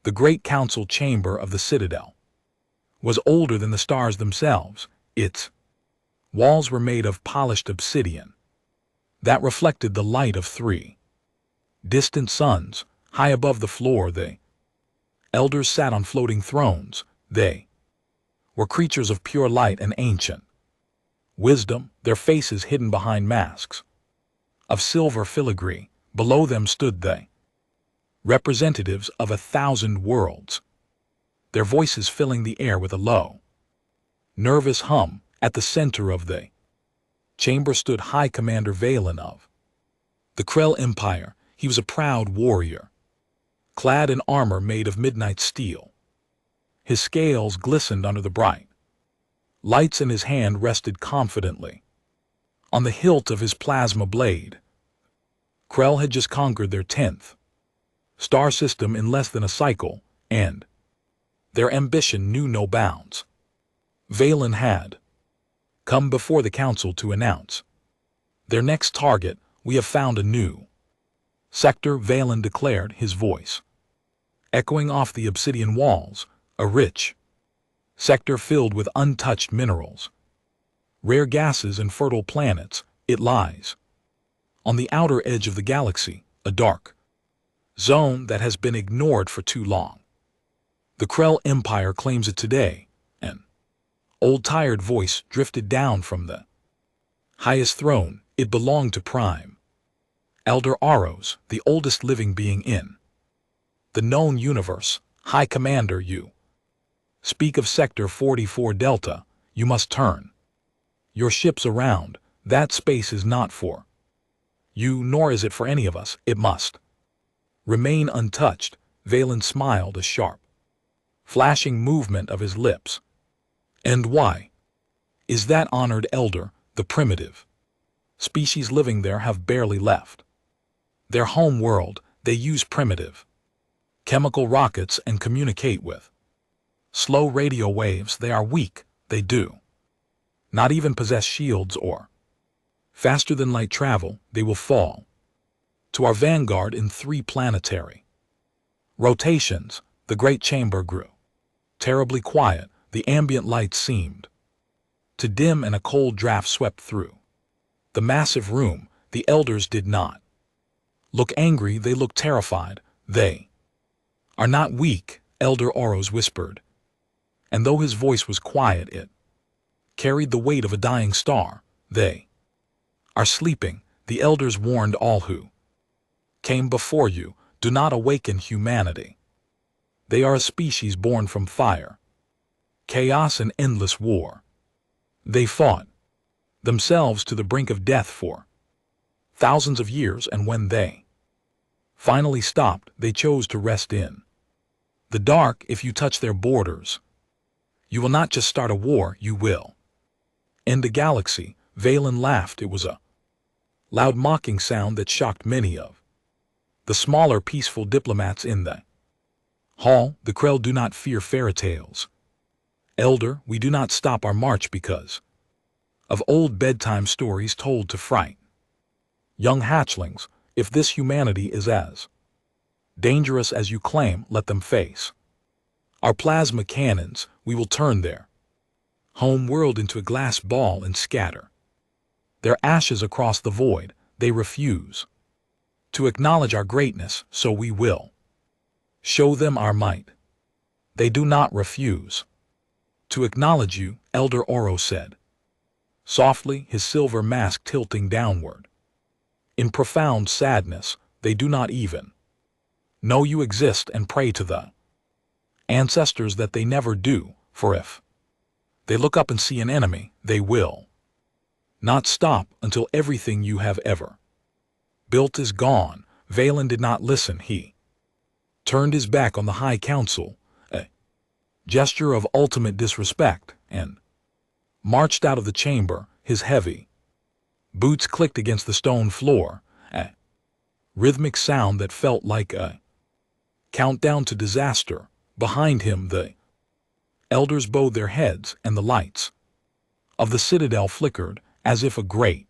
The great council chamber of the citadel was older than the stars themselves. Its walls were made of polished obsidian that reflected the light of three distant suns. High above the floor, the elders sat on floating thrones. They were creatures of pure light and ancient wisdom, their faces hidden behind masks of silver filigree. Below them stood the representatives of 1,000 worlds, their voices filling the air with a low, nervous hum. At the center of the chamber stood High Commander Valen of the Krell Empire. He was a proud warrior, clad in armor made of midnight steel. His scales glistened under the bright lights, and his hand rested confidently on the hilt of his plasma blade. Krell had just conquered their 10th star system in less than a cycle, and their ambition knew no bounds. Valen had come before the council to announce their next target. We have found a new sector, Valen declared, his voice echoing off the obsidian walls. A rich sector filled with untouched minerals, rare gases, and fertile planets. It lies on the outer edge of the galaxy, a dark zone that has been ignored for too long. The Krell Empire claims it today. An old tired voice drifted down from the highest throne. It belonged to Prime Elder Aros, the oldest living being in the known universe. High Commander, you speak of Sector 44 Delta. You must turn your ships around. That space is not for you, nor is it for any of us. It must remain untouched. Valen smiled, a sharp, flashing movement of his lips. And why is that, honored elder? The primitive species living there have barely left their home world. They use primitive chemical rockets and communicate with slow radio waves. They are weak. They do not even possess shields or faster than light travel. They will fall to our vanguard in 3 planetary rotations. The great chamber grew terribly quiet. The ambient light seemed to dim, and a cold draft swept through the massive room. The elders did not look angry. They looked terrified. They are not weak, Elder Oros whispered, and though his voice was quiet, it carried the weight of a dying star. They are sleeping. The elders warned all who came before you. Do not awaken humanity. They are a species born from fire, chaos, and endless war. They fought themselves to the brink of death for thousands of years, and when they finally stopped, they chose to rest in the dark. If you touch their borders, you will not just start a war, you will end a galaxy. Valen laughed. It was a loud, mocking sound that shocked many of the smaller, peaceful diplomats in the hall. The Krell do not fear fairy tales, Elder. We do not stop our march because of old bedtime stories told to fright young hatchlings. If this humanity is as dangerous as you claim, let them face our plasma cannons. We will turn their home world into a glass ball and scatter their ashes across the void. They refuse to acknowledge our greatness, so we will show them our might. They do not refuse to acknowledge you, Elder Oro said softly, his silver mask tilting downward. In profound sadness, they do not even know you exist, and pray to the ancestors that they never do, for if they look up and see an enemy, they will not stop until everything you have ever built is gone. Valen did not listen. He turned his back on the High Council, a gesture of ultimate disrespect, and marched out of the chamber. His heavy boots clicked against the stone floor, a rhythmic sound that felt like a countdown to disaster. Behind him, the elders bowed their heads, and the lights of the citadel flickered as if a great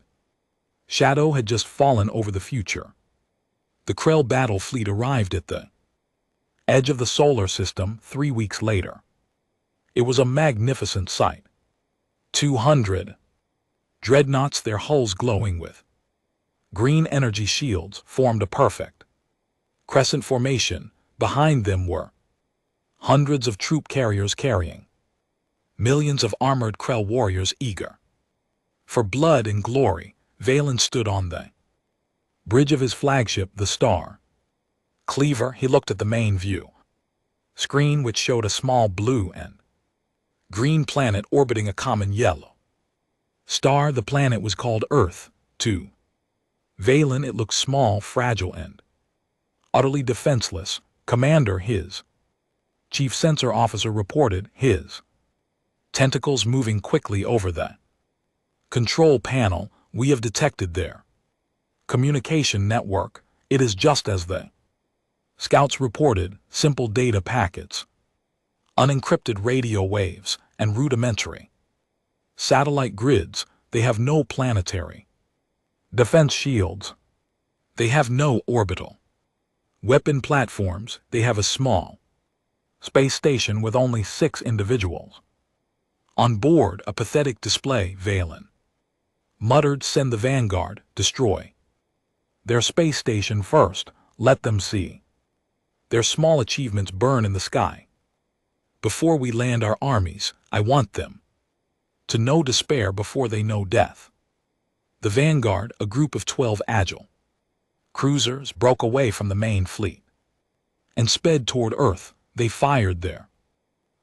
shadow had just fallen over the future. The Krell battle fleet arrived at the edge of the solar system 3 weeks later. It was a magnificent sight. 200 dreadnoughts, their hulls glowing with green energy shields, formed a perfect crescent formation. Behind them were hundreds of troop carriers carrying millions of armored Krell warriors eager for blood and glory. Valen stood on the bridge of his flagship, the Star Cleaver. He looked at the main view screen, which showed a small blue and green planet orbiting a common yellow star. The planet was called Earth. To Valen, it looked small, fragile, and utterly defenseless. Commander, his chief sensor officer reported, his tentacles moving quickly over the control panel. We have detected their communication network. It is just as the scouts reported, simple data packets, unencrypted radio waves, and rudimentary satellite grids. They have no planetary defense shields. They have no orbital weapon platforms. They have a small space station with only 6 individuals on board. A pathetic display. Valen muttered, send the Vanguard, destroy their space station first. Let them see their small achievements burn in the sky before we land our armies. I want them to know despair before they know death. The Vanguard, a group of 12 agile cruisers, broke away from the main fleet and sped toward Earth. They fired their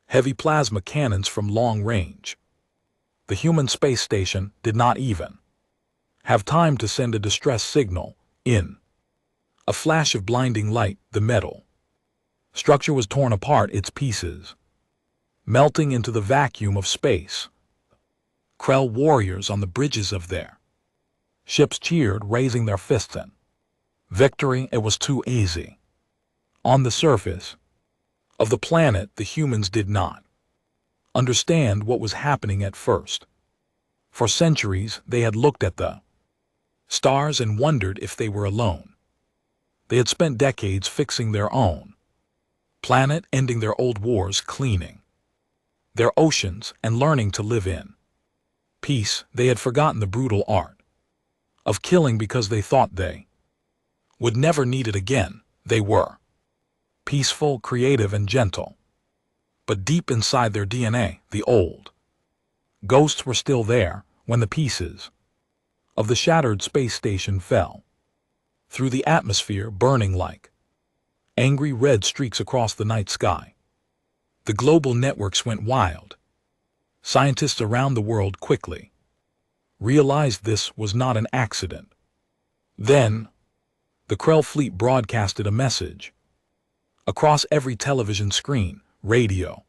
heavy plasma cannons from long range. The human space station did not even have time to send a distress signal. In a flash of blinding light, the metal structure was torn apart, its pieces melting into the vacuum of space. Krell warriors on the bridges of their ships cheered, raising their fists in victory. It was too easy. On the surface of the planet, the humans did not understand what was happening at first. For centuries, they had looked at the stars and wondered if they were alone. They had spent decades fixing their own planet, ending their old wars, cleaning their oceans, and learning to live in peace. They had forgotten the brutal art of killing because they thought they would never need it again. They were peaceful, creative, and gentle. But deep inside their DNA, the old ghosts were still there. When the pieces of the shattered space station fell through the atmosphere, burning like angry red streaks across the night sky, the global networks went wild. Scientists around the world quickly realized this was not an accident. Then, the Krell fleet broadcasted a message across every television screen, radio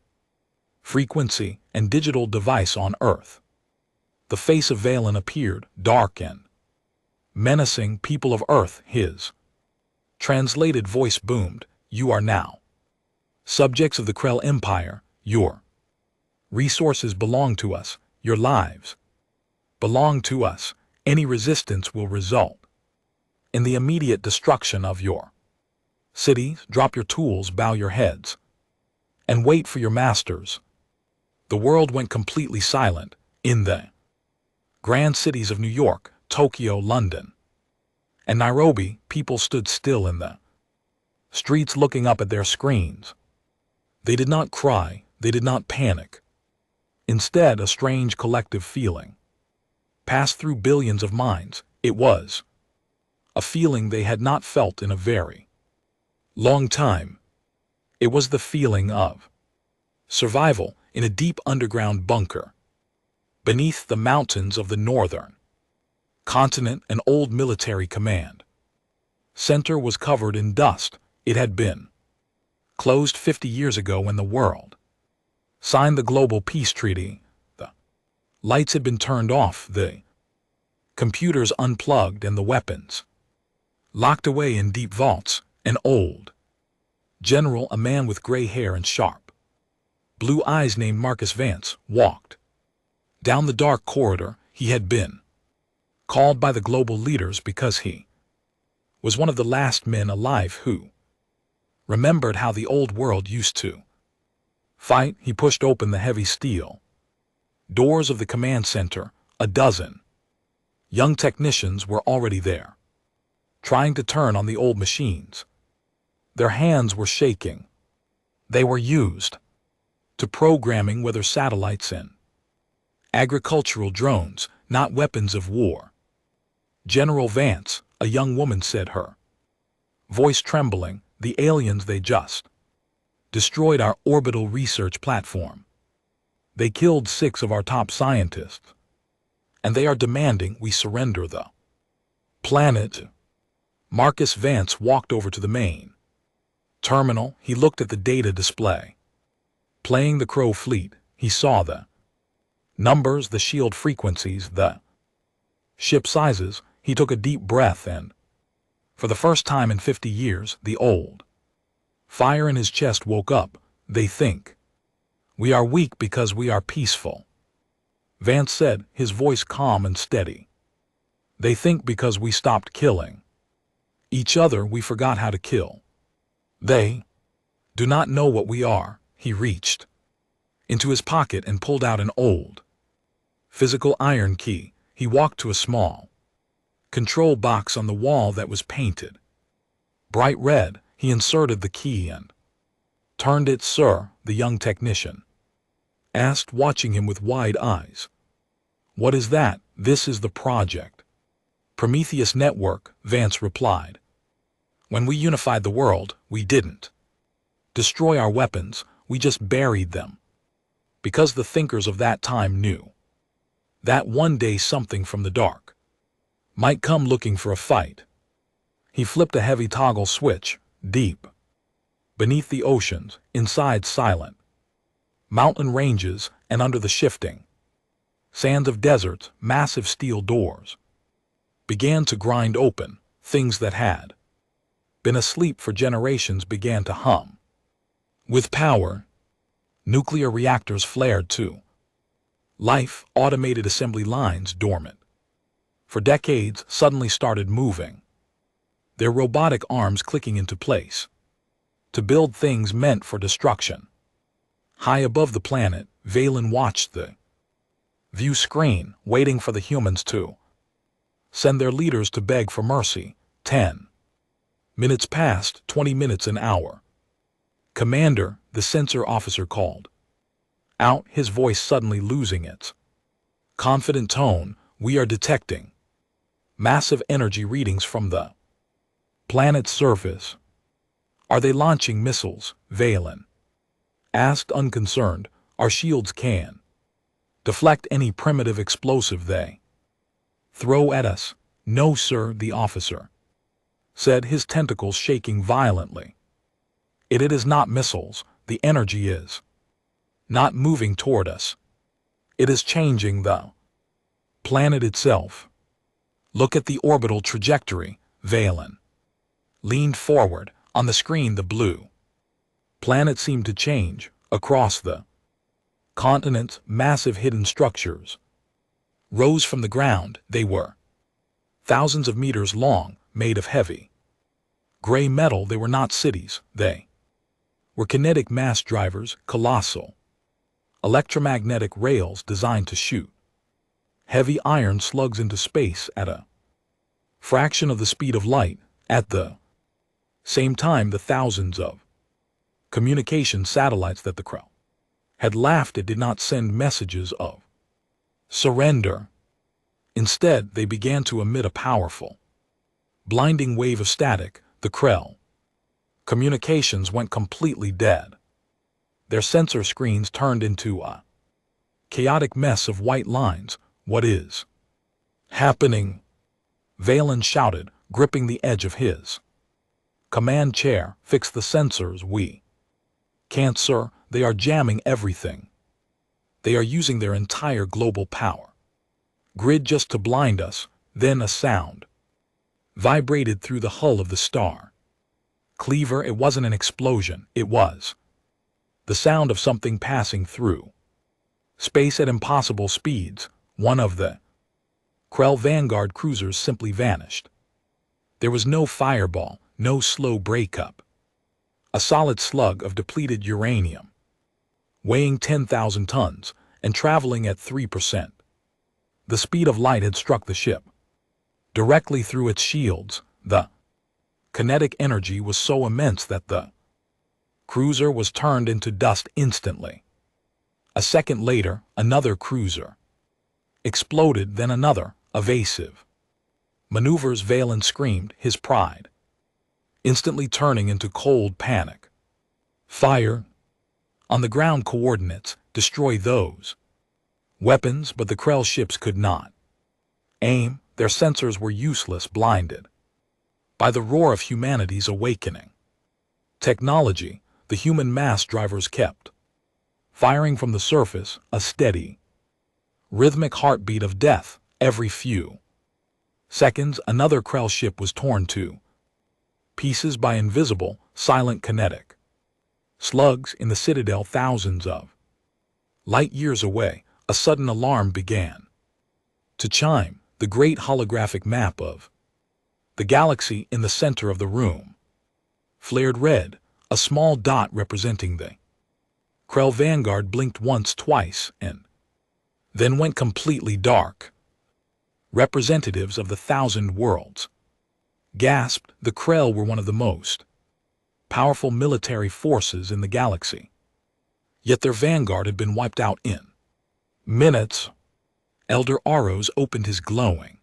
frequency, and digital device on Earth. The face of Valen appeared, dark and menacing. People of Earth, his translated voice boomed, you are now subjects of the Krell Empire. Your resources belong to us. Your lives belong to us. Any resistance will result in the immediate destruction of your cities. Drop your tools, bow your heads, and wait for your masters. The world went completely silent. In the grand cities of New York, Tokyo, London, and Nairobi, people stood still in the streets, looking up at their screens. They did not cry, they did not panic. Instead, a strange collective feeling passed through billions of minds. It was a feeling they had not felt in a very long time. It was the feeling of survival in a deep underground bunker beneath the mountains of the northern continent. An old military command center was covered in dust. It had been closed 50 years ago when the world signed the Global Peace Treaty. The lights had been turned off, the computers unplugged, and the weapons locked away in deep vaults. An old general, a man with gray hair and sharp blue eyes named Marcus Vance, walked down the dark corridor. He had been called by the global leaders because he was one of the last men alive who remembered how the old world used to fight. He pushed open the heavy steel doors of the command center. A dozen young technicians were already there, trying to turn on the old machines. Their hands were shaking. They were used to programming weather satellites and agricultural drones, not weapons of war. General Vance, a young woman said, her voice trembling, the aliens, they just destroyed our orbital research platform. They killed 6 of our top scientists, and they are demanding we surrender the planet. Marcus Vance walked over to the main terminal. He looked at the data display. Playing the Crow fleet, he saw the numbers, the shield frequencies, the ship sizes. He took a deep breath and, for the first time in 50 years, the old fire in his chest woke up. They think we are weak because we are peaceful, Vance said, his voice calm and steady. They think because we stopped killing each other, we forgot how to kill. They do not know what we are. He reached into his pocket and pulled out an old physical iron key. He walked to a small control box on the wall that was painted bright red. He inserted the key and turned it. Sir, the young technician asked, watching him with wide eyes. What is that? This is the Project Prometheus network, Vance replied. When we unified the world, we didn't destroy our weapons, we just buried them. Because the thinkers of that time knew that one day something from the dark might come looking for a fight. He flipped a heavy toggle switch. Deep beneath the oceans, inside silent mountain ranges, and under the shifting sands of deserts, massive steel doors began to grind open. Things that had been asleep for generations began to hum with power. Nuclear reactors flared to life. Automated assembly lines, dormant for decades, suddenly started moving, their robotic arms clicking into place to build things meant for destruction. High above the planet, Valen watched the view screen, waiting for the humans to send their leaders to beg for mercy. 10 minutes passed, 20 minutes, an hour. Commander, the sensor officer called out, his voice suddenly losing its confident tone. We are detecting massive energy readings from the planet's surface. Are they launching missiles? Valen asked, unconcerned. Our shields can deflect any primitive explosive they throw at us. No, sir, the officer said, his tentacles shaking violently. It is not missiles. The energy is not moving toward us. It is changing the planet itself. Look at the orbital trajectory. Valen leaned forward. On the screen, the blue planet seemed to change. Across the continents, massive hidden structures rose from the ground. They were thousands of meters long, made of heavy gray metal. They were not cities. They were kinetic mass drivers, colossal electromagnetic rails designed to shoot heavy iron slugs into space at a fraction of the speed of light. At the same time, the thousands of communication satellites that the Crow had laughed at did not send messages of surrender. Instead, they began to emit a powerful, blinding wave of static. The Krell communications went completely dead. Their sensor screens turned into a chaotic mess of white lines. What is happening? Valen shouted, gripping the edge of his command chair. Fix the sensors. We can't, sir. They are jamming everything. They are using their entire global power grid just to blind us. Then a sound vibrated through the hull of the Star Cleaver. It wasn't an explosion. It was the sound of something passing through space at impossible speeds. One of the Krell Vanguard cruisers simply vanished. There was no fireball, no slow breakup. a solid slug of depleted uranium, weighing 10,000 tons and traveling at 3%. The speed of light had struck the ship. Directly through its shields, the kinetic energy was so immense that the cruiser was turned into dust instantly. A second later, another cruiser exploded, then another, evasive maneuvers. Valen screamed, his pride instantly turning into cold panic. Fire on the ground coordinates, destroy those weapons, but the Krell ships could not aim. Their sensors were useless, blinded by the roar of humanity's awakening technology. The human mass drivers kept firing from the surface, a steady, rhythmic heartbeat of death. Every few seconds, another Krell ship was torn to pieces by invisible, silent kinetic slugs in the Citadel. Thousands of light years away, a sudden alarm began to chime. The great holographic map of the galaxy in the center of the room flared red, a small dot representing the Krell vanguard blinked once, twice, and then went completely dark. Representatives of the 1,000 worlds gasped. The Krell were one of the most powerful military forces in the galaxy, yet their vanguard had been wiped out in minutes. Elder Aros opened his glowing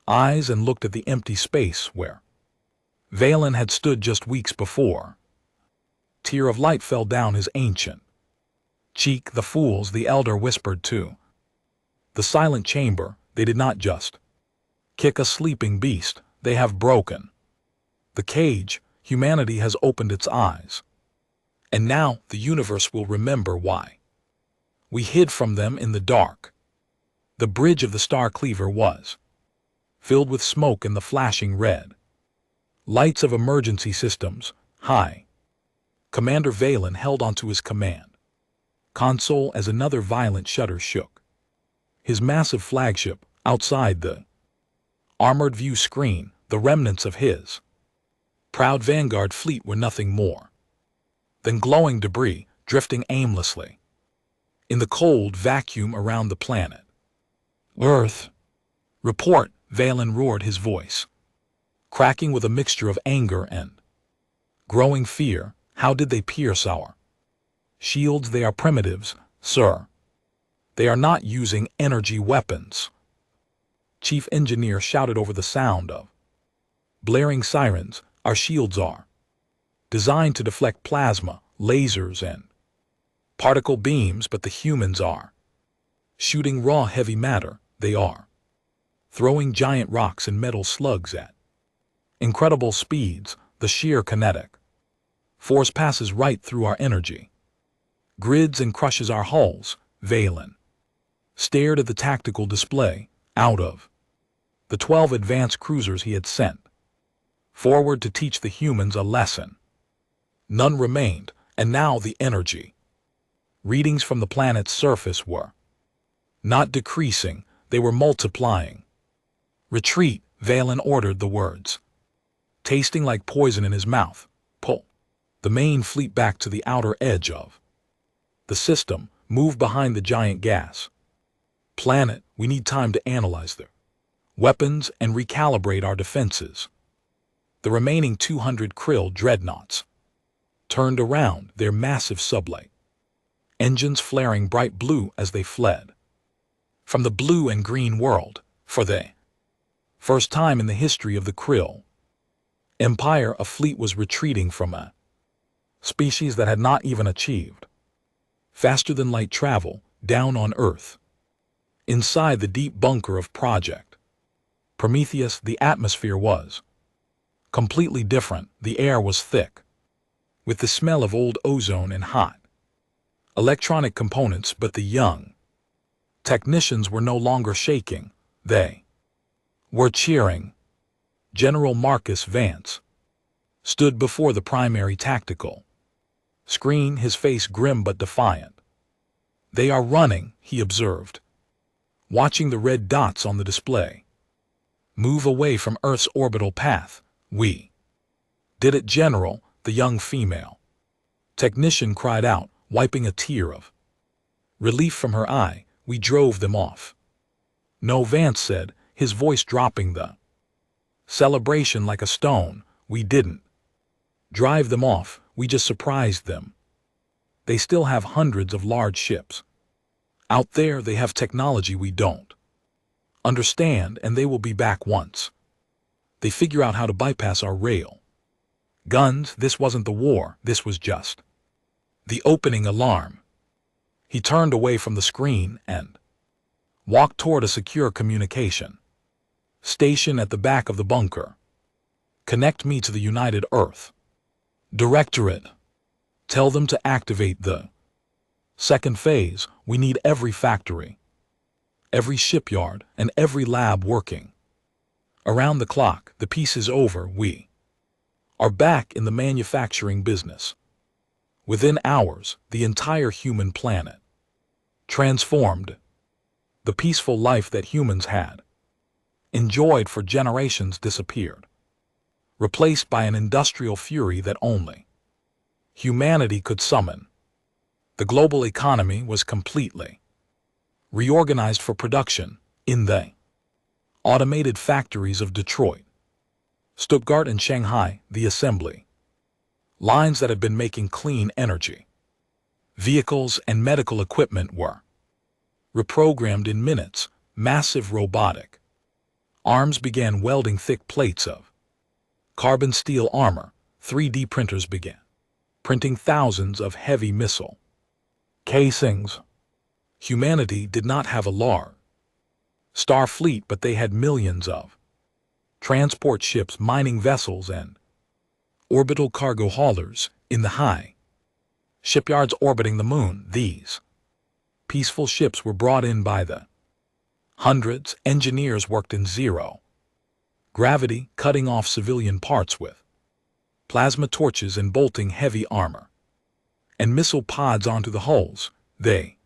eyes and looked at the empty space where Valen had stood just weeks before. Tear of light fell down his ancient cheek. The fools, the elder whispered to the silent chamber. They did not just kick a sleeping beast, they have broken the cage. Humanity has opened its eyes, and now the universe will remember why we hid from them in the dark. The bridge of the Star Cleaver was filled with smoke and the flashing red lights of emergency systems. High Commander Valen held onto his command console as another violent shudder shook his massive flagship. Outside the armored view screen, the remnants of his proud vanguard fleet were nothing more than glowing debris drifting aimlessly in the cold vacuum around the planet Earth. Report, Valen roared, his voice cracking with a mixture of anger and growing fear. How did they pierce our shields? They are primitives, sir. They are not using energy weapons. Chief Engineer shouted over the sound of blaring sirens. Our shields are designed to deflect plasma, lasers, and particle beams, but the humans are shooting raw heavy matter. They are throwing giant rocks and metal slugs at incredible speeds. The sheer kinetic force passes right through our energy grids and crushes our hulls. Valen stared at the tactical display. Out of the 12 advanced cruisers he had sent forward to teach the humans a lesson, none remained, and now the energy readings from the planet's surface were not decreasing, they were multiplying. Retreat, Valen ordered, the words tasting like poison in his mouth. Pull the main fleet back to the outer edge of the system. Move behind the giant gas planet. We need time to analyze their weapons and recalibrate our defenses. The remaining 200 Krill dreadnoughts turned around, their massive sublight engines flaring bright blue as they fled from the blue and green world. For the first time in the history of the Krill Empire, a fleet was retreating from a species that had not even achieved faster than light travel down on Earth. Inside the deep bunker of Project Prometheus, the atmosphere was completely different. The air was thick with the smell of old ozone and hot electronic components, but the young technicians were no longer shaking. They were cheering. General Marcus Vance stood before the primary tactical screen, his face grim but defiant. They are running, he observed, watching the red dots on the display move away from Earth's orbital path. We did it, General, the young female technician cried out, wiping a tear of relief from her eye. We drove them off. No, Vance said, his voice dropping the celebration like a stone. We didn't drive them off, we just surprised them. They still have hundreds of large ships. Out there they have technology we don't understand, and they will be back once they figure out how to bypass our rail guns. This wasn't the war, this was just the opening alarm. He turned away from the screen and walked toward a secure communication station at the back of the bunker. Connect me to the United Earth Directorate. Tell them to activate the second phase. We need every factory, every shipyard, and every lab working around the clock. The peace is over. We are back in the manufacturing business. Within hours, the entire human planet transformed. The peaceful life that humans had enjoyed for generations disappeared, replaced by an industrial fury that only humanity could summon. The global economy was completely reorganized for production in the automated factories of Detroit, Stuttgart, and Shanghai. The assembly lines that had been making clean energy vehicles and medical equipment were reprogrammed in minutes. Massive robotic arms began welding thick plates of carbon steel armor. 3D printers began printing thousands of heavy missile casings. Humanity did not have a large star fleet, but they had millions of transport ships, mining vessels, and orbital cargo haulers in the high shipyards orbiting the moon. These peaceful ships were brought in by the hundreds. Engineers worked in zero gravity, cutting off civilian parts with plasma torches and bolting heavy armor and missile pods onto the hulls. They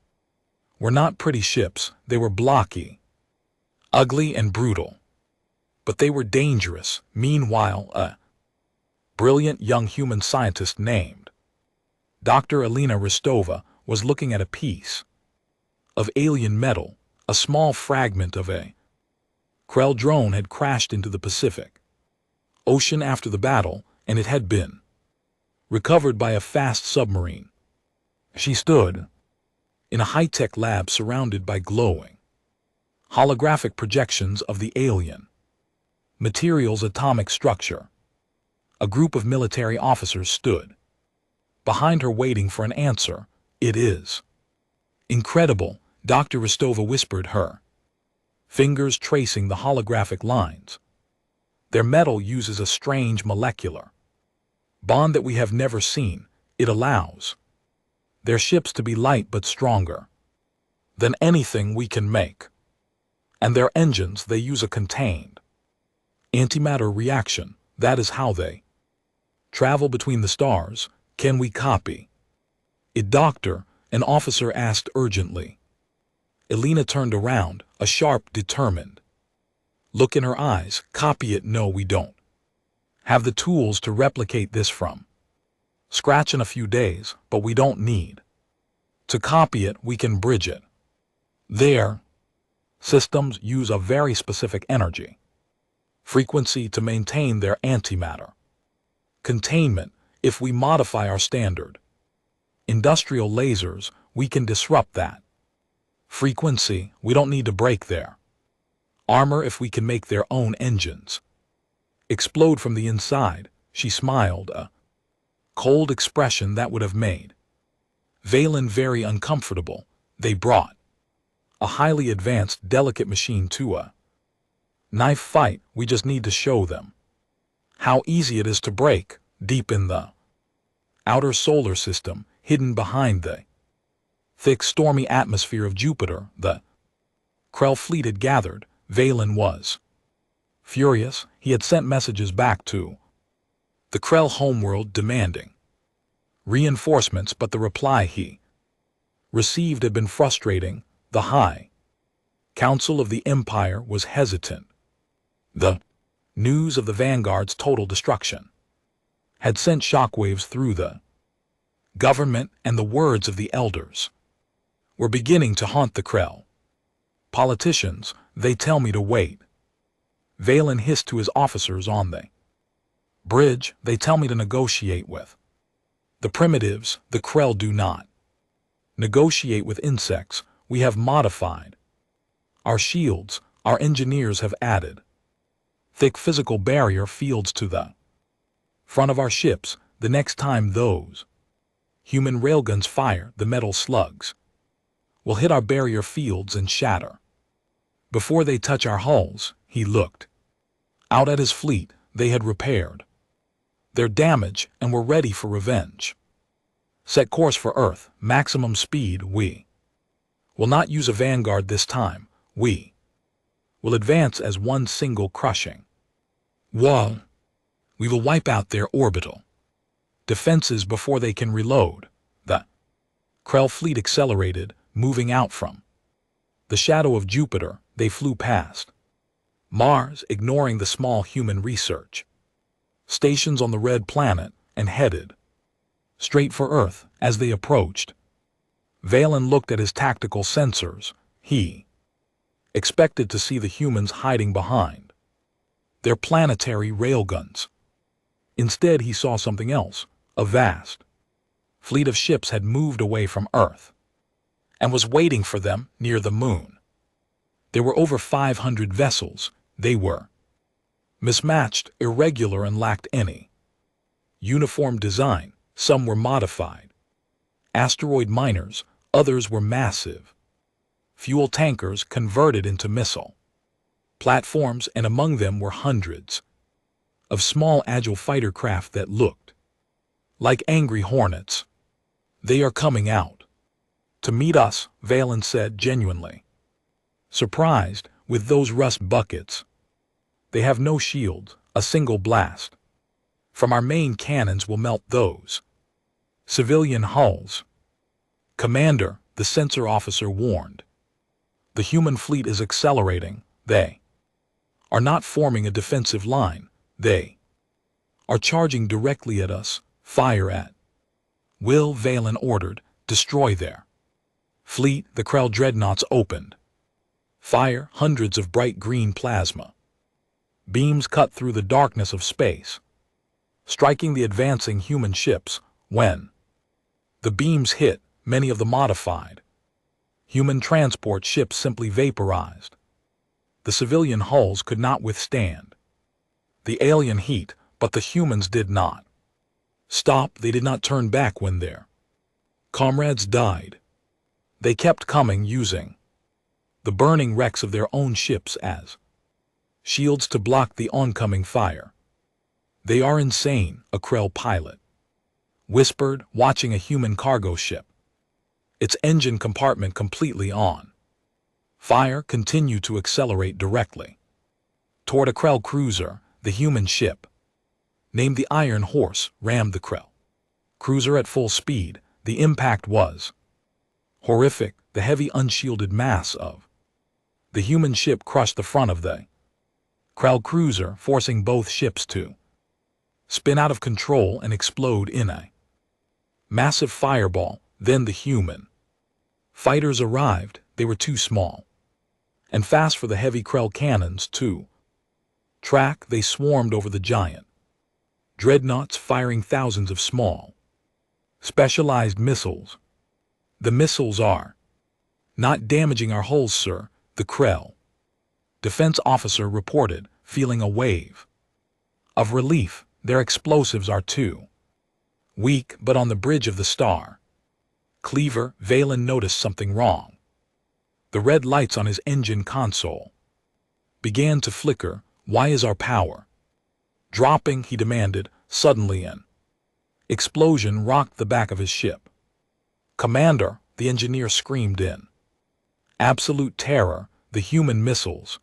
were not pretty ships. They were blocky, ugly, and brutal. But they were dangerous. Meanwhile, a brilliant young human scientist named Dr. Elena Rostova was looking at a piece of alien metal. A small fragment of a Krell drone had crashed into the Pacific Ocean after the battle, and it had been recovered by a fast submarine. She stood in a high-tech lab surrounded by glowing holographic projections of the alien material's atomic structure. A group of military officers stood behind her waiting for an answer. It is incredible, Dr. Rostova whispered, her fingers tracing the holographic lines. Their metal uses a strange molecular bond that we have never seen. It allows their ships to be light but stronger than anything we can make. And their engines, they use a contained antimatter reaction. That is how they travel between the stars. Can we copy it, Doctor? An officer asked urgently. Elena turned around, a sharp, determined look in her eyes. Copy it? No, we don't have the tools to replicate this from scratch in a few days, but we don't need to copy it. We can bridge it. Their systems use a very specific energy frequency to maintain their antimatter containment. If we modify our standard industrial lasers, we can disrupt that frequency. We don't need to break their armor if we can make their own engines explode from the inside. She smiled, a cold expression that would have made Valen very uncomfortable. They brought a highly advanced, delicate machine to a knife fight. We just need to show them how easy it is to break. Deep in the outer solar system, hidden behind the thick, stormy atmosphere of Jupiter, the Krell fleet had gathered. Valen was furious. He had sent messages back to the Krell homeworld demanding reinforcements, but the reply he received had been frustrating. The High Council of the Empire was hesitant. The news of the Vanguard's total destruction had sent shockwaves through the government, and the words of the elders were beginning to haunt the Krell. Politicians, they tell me to wait. Valen hissed to his officers on the bridge. They tell me to negotiate with the primitives. The Krell do not negotiate with insects. We have modified our shields. Our engineers have added thick physical barrier fields to the front of our ships. The next time those human railguns fire, the metal slugs will hit our barrier fields and shatter. Before they touch our hulls, he looked out at his fleet. They had repaired their damage and were ready for revenge. Set course for Earth, maximum speed. We will not use a vanguard this time. We will advance as one single crushing wall. We will wipe out their orbital defenses before they can reload. The Krell fleet accelerated, moving out from the shadow of Jupiter. They flew past Mars, ignoring the small human research stations on the red planet, and headed straight for Earth. As they approached, Valen looked at his tactical sensors. He expected to see the humans hiding behind their planetary railguns. Instead, he saw something else. A vast fleet of ships had moved away from Earth and was waiting for them near the moon. There were over 500 vessels. They were mismatched, irregular, and lacked any uniform design. Some were modified asteroid miners, others were massive fuel tankers converted into missile platforms, and among them were hundreds of small agile fighter craft that looked like angry hornets. They are coming out to meet us, Valen said, genuinely surprised. With those rust buckets, they have no shield. A single blast from our main cannons will melt those civilian hulls. Commander, the sensor officer warned, the human fleet is accelerating. They are not forming a defensive line. They are charging directly at us. Fire at will, Valen ordered. Destroy their fleet. The Krell dreadnoughts opened fire. Hundreds of bright green plasma beams cut through the darkness of space, striking the advancing human ships. When the beams hit, many of the modified human transport ships simply vaporized. The civilian hulls could not withstand the alien heat, but the humans did not stop. They did not turn back when their comrades died. They kept coming, using the burning wrecks of their own ships as shields to block the oncoming fire. They are insane, a Krell pilot whispered, watching a human cargo ship, its engine compartment completely on fire, continue to accelerate directly toward a Krell cruiser. The human ship, named the Iron Horse, rammed the Krell cruiser at full speed. The impact was horrific. The heavy unshielded mass of the human ship crushed the front of the Krell cruiser, forcing both ships to spin out of control and explode in a massive fireball. Then the human fighters arrived. They were too small and fast for the heavy Krell cannons to track. They swarmed over the giant dreadnoughts, firing thousands of small, specialized missiles. The missiles are not damaging our hulls, sir, the Krell defense officer reported, feeling a wave of relief. Their explosives are too weak. But on the bridge of the Star Cleaver, Valen noticed something wrong. The red lights on his engine console began to flicker. Why is our power dropping? He demanded. Suddenly an explosion rocked the back of his ship. Commander, the engineer screamed in absolute terror. The human missiles,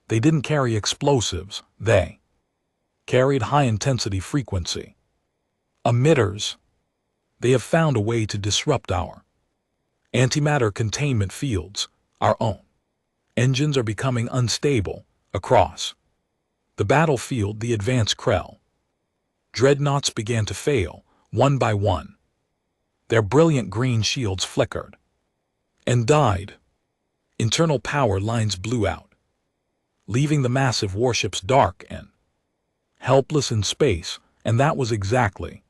they didn't carry explosives. They carried high-intensity frequency emitters. They have found a way to disrupt our antimatter containment fields. Our own engines are becoming unstable. Across the battlefield, the advanced Krell Dreadnoughts began to fail, one by one. Their brilliant green shields flickered and died. Internal power lines blew out, leaving the massive warships dark and helpless in space, and that was exactly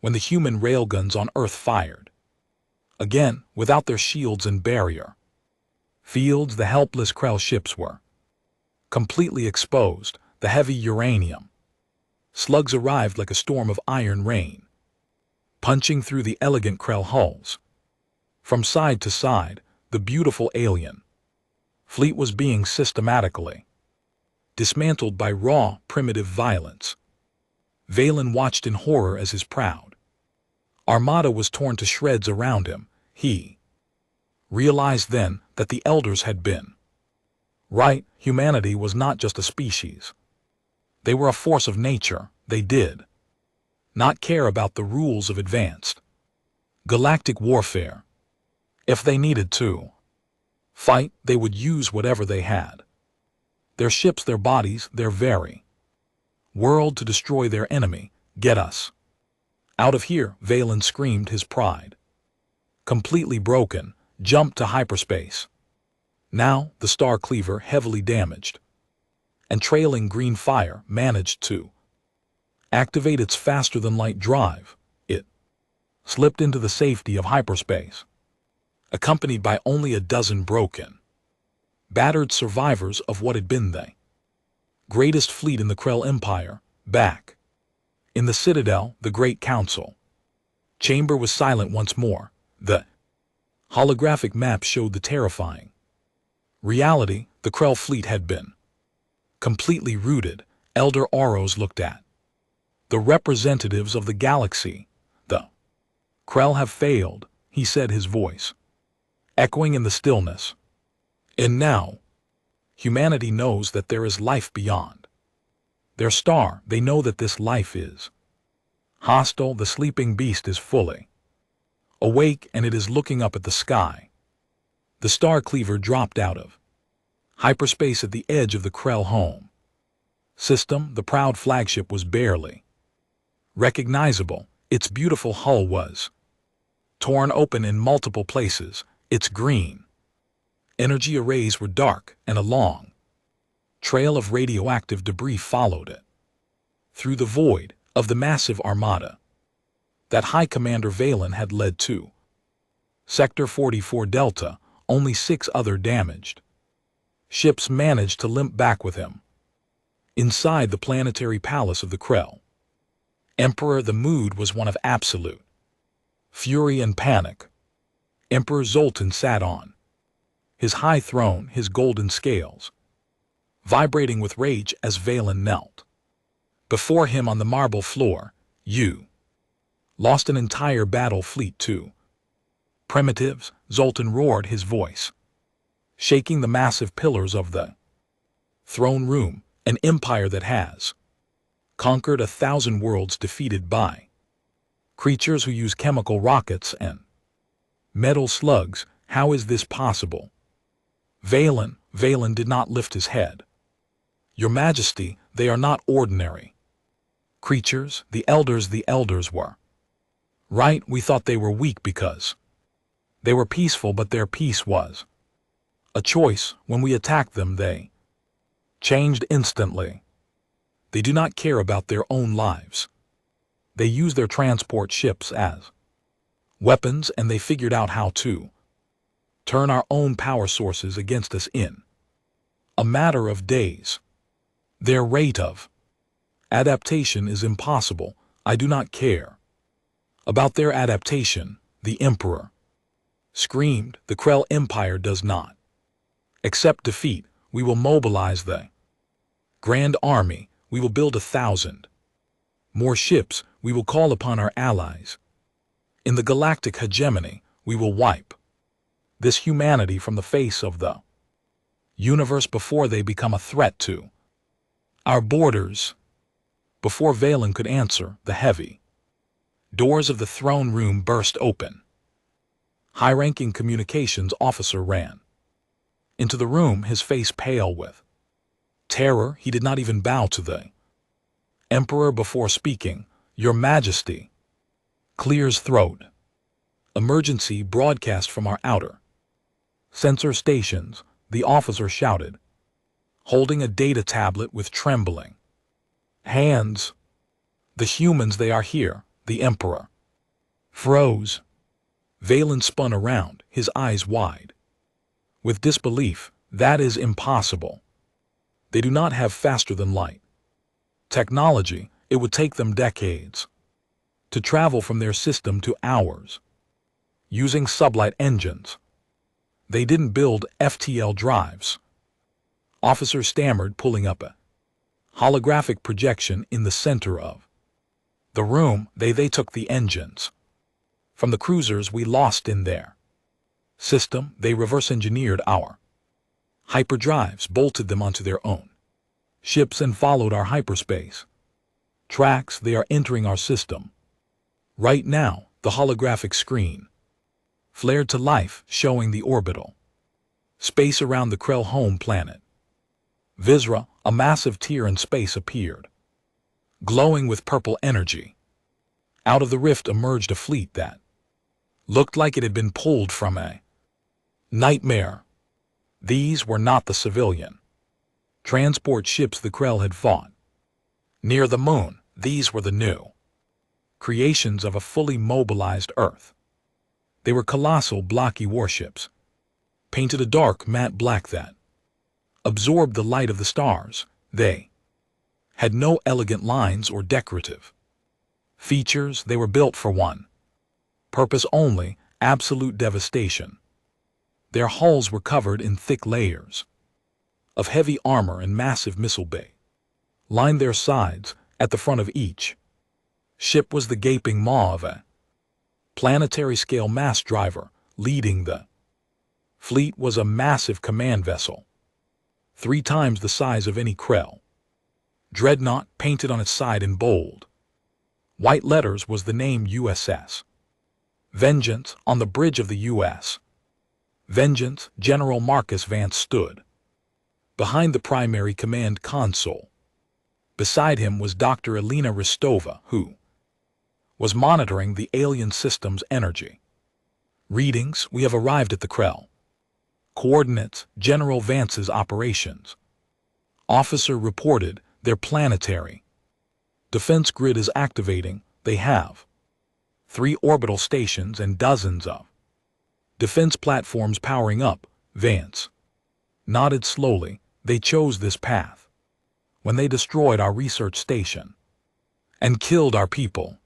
when the human railguns on Earth fired. Again, without their shields and barrier fields, the helpless Krell ships were completely exposed. The heavy uranium slugs arrived like a storm of iron rain, punching through the elegant Krell hulls. From side to side, the beautiful alien fleet was being systematically dismantled by raw, primitive violence. Valen watched in horror as his proud armada was torn to shreds around him. He realized then that the elders had been right. Humanity was not just a species. They were a force of nature. They did not care about the rules of advanced galactic warfare. If they needed to fight, they would use whatever they had. Their ships, their bodies, their very world to destroy their enemy. Get us out of here, Valen screamed, his pride completely broken, jumped to hyperspace. Now, the Star Cleaver, heavily damaged and trailing green fire, managed to activate its faster-than-light drive. It slipped into the safety of hyperspace, accompanied by only a dozen broken, battered survivors of what had been the greatest fleet in the Krell Empire. Back in the Citadel, the Great Council chamber was silent once more. The holographic map showed the terrifying reality. The Krell fleet had been completely routed. Elder Oros looked at the representatives of the galaxy. The Krell have failed, he said, his voice echoing in the stillness. And now, humanity knows that there is life beyond their star. They know that this life is hostile. The sleeping beast is fully awake, and it is looking up at the sky. The Star Cleaver dropped out of hyperspace at the edge of the Krell home system. The proud flagship was barely recognizable. Its beautiful hull was torn open in multiple places. Its green energy arrays were dark, and a long trail of radioactive debris followed it through the void of the massive armada that High Commander Valen had led to. Sector 44 Delta, only 6 other damaged ships managed to limp back with him. Inside the planetary palace of the Krell Emperor, the mood was one of absolute fury and panic. Emperor Zoltan sat on his high throne, his golden scales vibrating with rage as Valen knelt before him on the marble floor. You lost an entire battle fleet to primitives, Zoltan roared, his voice shaking the massive pillars of the throne room. An empire that has conquered 1,000 worlds, defeated by creatures who use chemical rockets and metal slugs. How is this possible? Valen did not lift his head. Your Majesty, they are not ordinary creatures. The elders were right. We thought they were weak because they were peaceful, but their peace was a choice. When we attacked them, they changed instantly. They do not care about their own lives. They use their transport ships as weapons, and they figured out how to turn our own power sources against us in a matter of days. Their rate of adaptation is impossible. I do not care about their adaptation, the Emperor screamed. The Krell Empire does not accept defeat. We will mobilize the Grand Army. We will build 1,000 more ships. We will call upon our allies in the galactic hegemony. We will wipe this humanity from the face of the universe before they become a threat to our borders. Before Valen could answer, the heavy doors of the throne room burst open. High-ranking communications officer ran into the room, his face pale with terror. He did not even bow to the Emperor before speaking, Your Majesty. Clears throat. Emergency broadcast from our outer sensor stations, the officer shouted, holding a data tablet with trembling hands. The humans, they are here, the Emperor. Froze. Valen spun around, his eyes wide. With disbelief, that is impossible. They do not have faster than light technology. It would take them decades to travel from their system to ours, using sublight engines. They didn't build FTL drives. Officer stammered, pulling up a holographic projection in the center of the room. They took the engines from the cruisers we lost in their system. They reverse-engineered our hyperdrives, bolted them onto their own ships, and followed our hyperspace tracks. They are entering our system right now. The holographic screen flared to life, showing the orbital space around the Krell home planet. Visra, a massive tear in space, appeared, glowing with purple energy. Out of the rift emerged a fleet that looked like it had been pulled from a nightmare. These were not the civilian transport ships the Krell had fought near the moon. These were the new creations of a fully mobilized Earth. They were colossal, blocky warships, painted a dark matte black that absorbed the light of the stars. They had no elegant lines or decorative features. They were built for one purpose only: absolute devastation. Their hulls were covered in thick layers of heavy armor, and massive missile bay lined their sides. At the front of each ship was the gaping maw of a planetary-scale mass driver. Leading the fleet was a massive command vessel, 3 times the size of any Krell dreadnought. Painted on its side in bold white letters was the name USS Vengeance. On the bridge of the U.S. Vengeance, General Marcus Vance stood behind the primary command console. Beside him was Dr. Elena Ristova, who was monitoring the alien system's energy readings. We have arrived at the Krell coordinates. General Vance's operations officer reported. Their planetary defense grid is activating. They have 3 orbital stations and dozens of defense platforms powering up. Vance nodded slowly. They chose this path when they destroyed our research station and killed our people.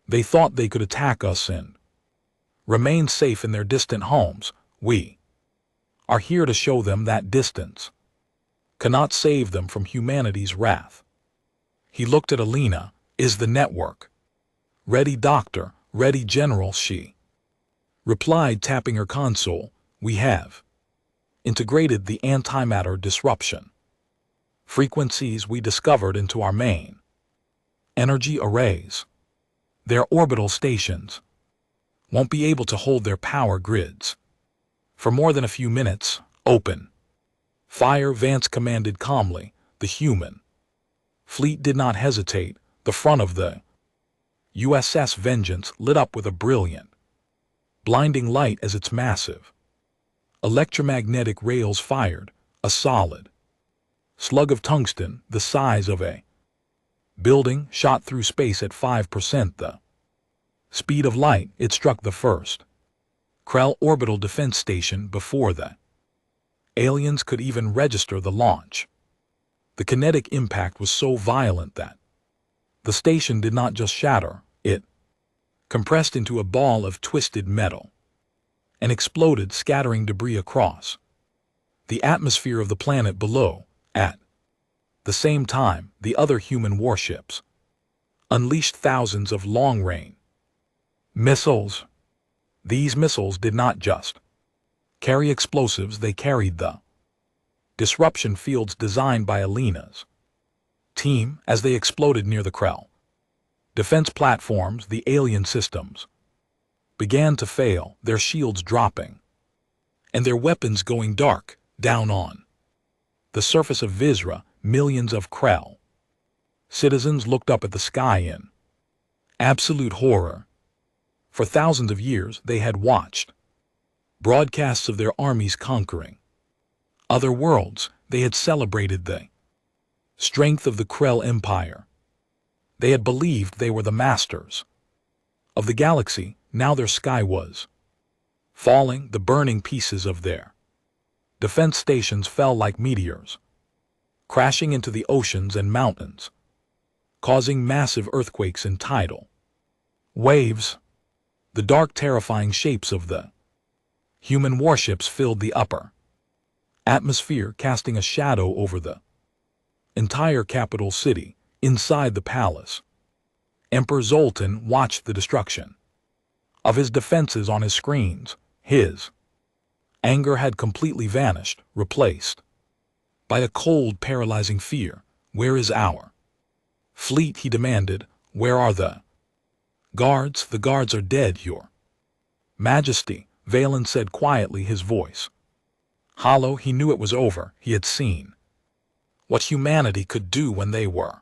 They thought they could attack us and remain safe in their distant homes. We are here to show them that distance cannot save them from humanity's wrath. He looked at Alina. Is the network ready, Doctor? Ready, General, she replied, tapping her console. We have integrated the antimatter disruption frequencies we discovered into our main energy arrays. Their orbital stations won't be able to hold their power grids for more than a few minutes. Open fire, Vance commanded calmly. The human fleet did not hesitate. The front of the USS Vengeance lit up with a brilliant, blinding light as its massive electromagnetic rails fired. A solid slug of tungsten, the size of a building, shot through space at 5% the speed of light. It struck the first Krell orbital defense station before the aliens could even register the launch. The kinetic impact was so violent that the station did not just shatter, it compressed into a ball of twisted metal and exploded, scattering debris across the atmosphere of the planet below. At the same time, the other human warships unleashed thousands of long-range missiles. These missiles did not just carry explosives, they carried the disruption fields designed by Alina's team. As they exploded near the Krell defense platforms, the alien systems began to fail, their shields dropping and their weapons going dark. Down on the surface of Visra, millions of Krell Citizens looked up at the sky in absolute horror. For thousands of years they had watched broadcasts of their armies conquering other worlds. They had celebrated the strength of the Krell Empire. They had believed they were the masters of the galaxy. Now their sky was falling. The burning pieces of their defense stations fell like meteors, crashing into the oceans and mountains, causing massive earthquakes and tidal waves. The dark, terrifying shapes of the human warships filled the upper atmosphere, casting a shadow over the entire capital city. Inside the palace, Emperor Zoltan watched the destruction of his defenses on his screens. His anger had completely vanished, replaced by a cold, paralyzing fear. Where is our fleet? He demanded. Where are the guards? The guards are dead, Your Majesty, Valen said quietly, his voice hollow. He knew it was over. He had seen what humanity could do when they were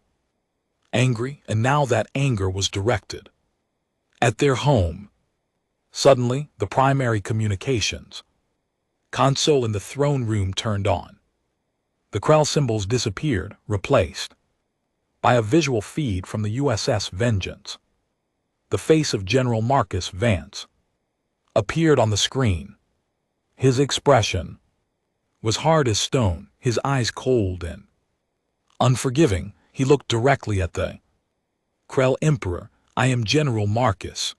angry, and now that anger was directed at their home. Suddenly, the primary communications console in the throne room turned on. The Krell symbols disappeared, replaced by a visual feed from the USS Vengeance. The face of General Marcus Vance appeared on the screen. His expression was hard as stone, his eyes cold and unforgiving. He looked directly at the Krell Emperor. I am General Marcus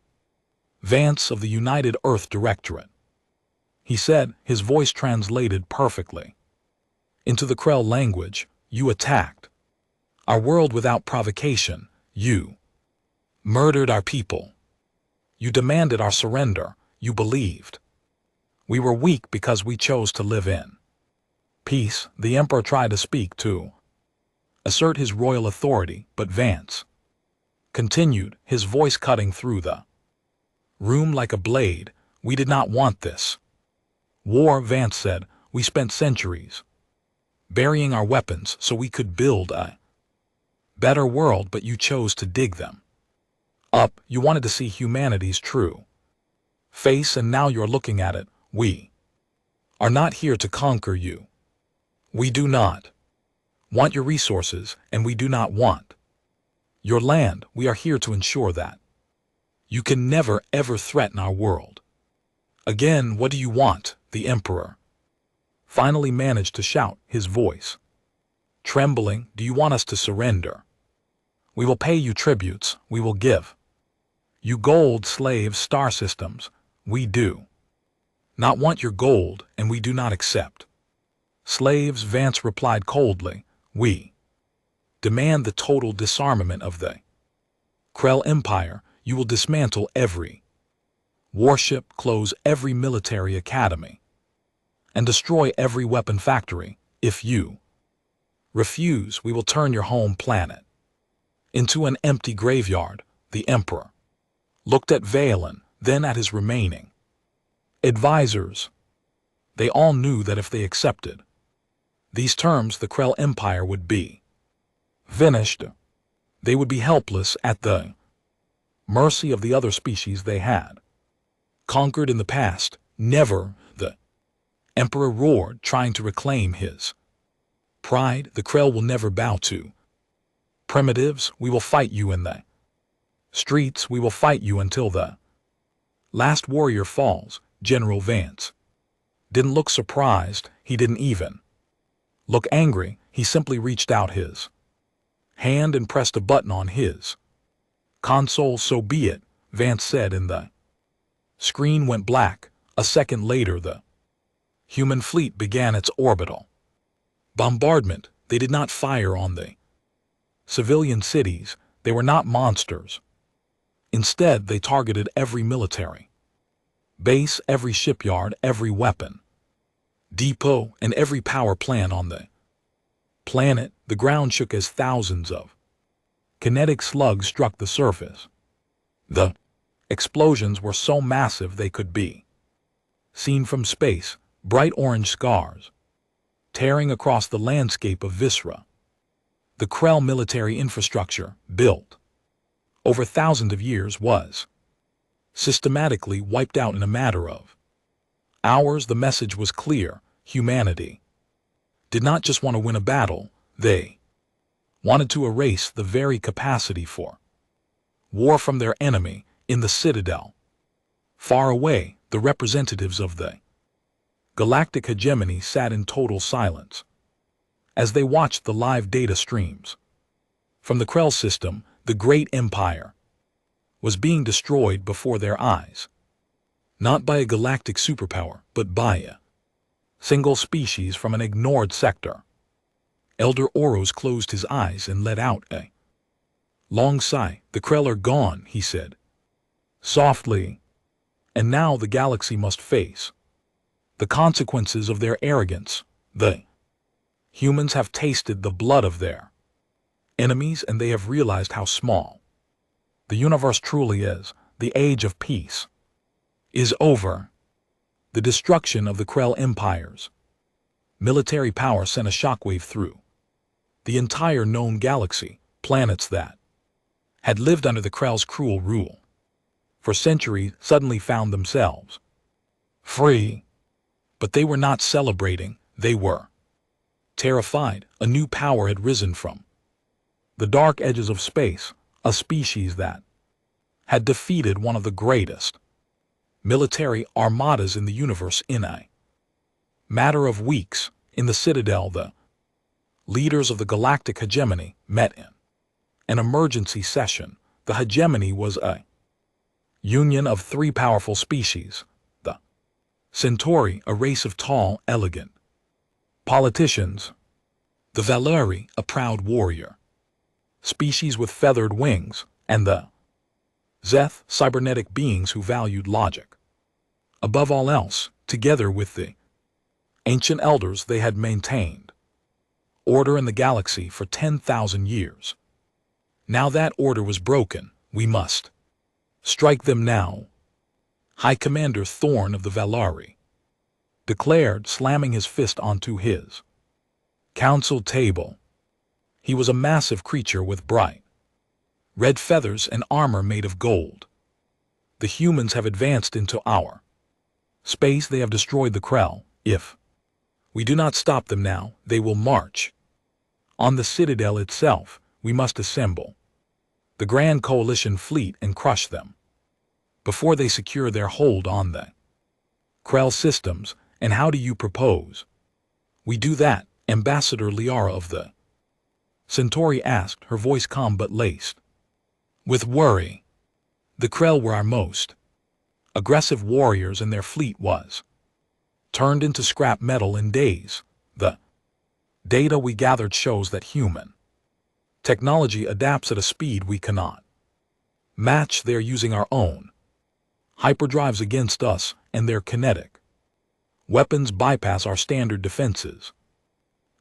Vance of the United Earth Directorate, he said, his voice translated perfectly into the Krell language. You attacked our world without provocation. You murdered our people. You demanded our surrender. You believed we were weak because we chose to live in peace. The Emperor tried to speak to assert his royal authority, but Vance continued, his voice cutting through the room like a blade. We did not want this war, Vance said. We spent centuries burying our weapons so we could build a better world, but you chose to dig them up. You wanted to see humanity's true face, and now you're looking at it. We are not here to conquer you. We do not want your resources, and we do not want your land. We are here to ensure that you can never ever threaten our world again. What do you want? The Emperor finally managed to shout, his voice trembling. Do you want us to surrender? We will pay you tributes. We will give you gold, slaves, star systems. We do not want your gold, and we do not accept slaves. Vance replied coldly. We demand the total disarmament of the Krell Empire. You will dismantle every warship, close every military academy, and destroy every weapon factory. If you refuse, we will turn your home planet into an empty graveyard. The Emperor looked at Valen, then at his remaining advisors. They all knew that if they accepted these terms, the Krell Empire would be finished. They would be helpless at the mercy of the other species they had conquered in the past. Never, the Emperor roared, trying to reclaim his pride. The Krell will never bow to primitives. We will fight you in the streets. We will fight you until the last warrior falls. General Vance didn't look surprised. He didn't even look angry. He simply reached out his hand and pressed a button on his console. So be it, Vance said, and the screen went black. A second later, the human fleet began its orbital bombardment. They did not fire on the civilian cities. They were not monsters. Instead, they targeted every military base, every shipyard, every weapon depot, and every power plant on the planet. The ground shook as thousands of kinetic slugs struck the surface. The explosions were so massive they could be seen from space, bright orange scars tearing across the landscape of Visra. The Krell military infrastructure, built over thousands of years, was systematically wiped out in a matter of hours. The message was clear: humanity did not just want to win a battle, they wanted to erase the very capacity for war from their enemy. In the Citadel, far away, the representatives of the galactic hegemony sat in total silence as they watched the live data streams from the Krell system. The great empire was being destroyed before their eyes, not by a galactic superpower, but by a single species from an ignored sector. Elder Oros closed his eyes and let out a long sigh. The Krell are gone, he said softly, and now the galaxy must face the consequences of their arrogance. The humans have tasted the blood of their enemies, and they have realized how small the universe truly is. The age of peace is over. The destruction of the Krell Empire's military power sent a shockwave through the entire known galaxy. Planets that had lived under the Krell's cruel rule for centuries suddenly found themselves free. But they were not celebrating, they were terrified. A new power had risen from the dark edges of space, a species that had defeated one of the greatest military armadas in the universe in a matter of weeks. In the Citadel, the leaders of the galactic hegemony met in an emergency session. The hegemony was a union of three powerful species: the Centauri, a race of tall, elegant politicians; the Valari, a proud warrior species with feathered wings; and the Zeth, cybernetic beings who valued logic above all else. Together with the ancient elders, they had maintained order in the galaxy for 10,000 years. Now that order was broken. We must strike them now, High Commander Thorn of the Valari declared, slamming his fist onto his council table. He was a massive creature with bright red feathers and armor made of gold. The humans have advanced into our space. They have destroyed the Krell. If we do not stop them now, they will march on the Citadel itself. We must assemble the Grand Coalition fleet and crush them before they secure their hold on the Krell systems. And how do you propose we do that? Ambassador Liara of the Centauri asked, her voice calm but laced with worry. The Krell were our most aggressive warriors, and their fleet was turned into scrap metal in days. The data we gathered shows that human technology adapts at a speed we cannot match. They're using our own hyperdrives against us, and their kinetic weapons bypass our standard defenses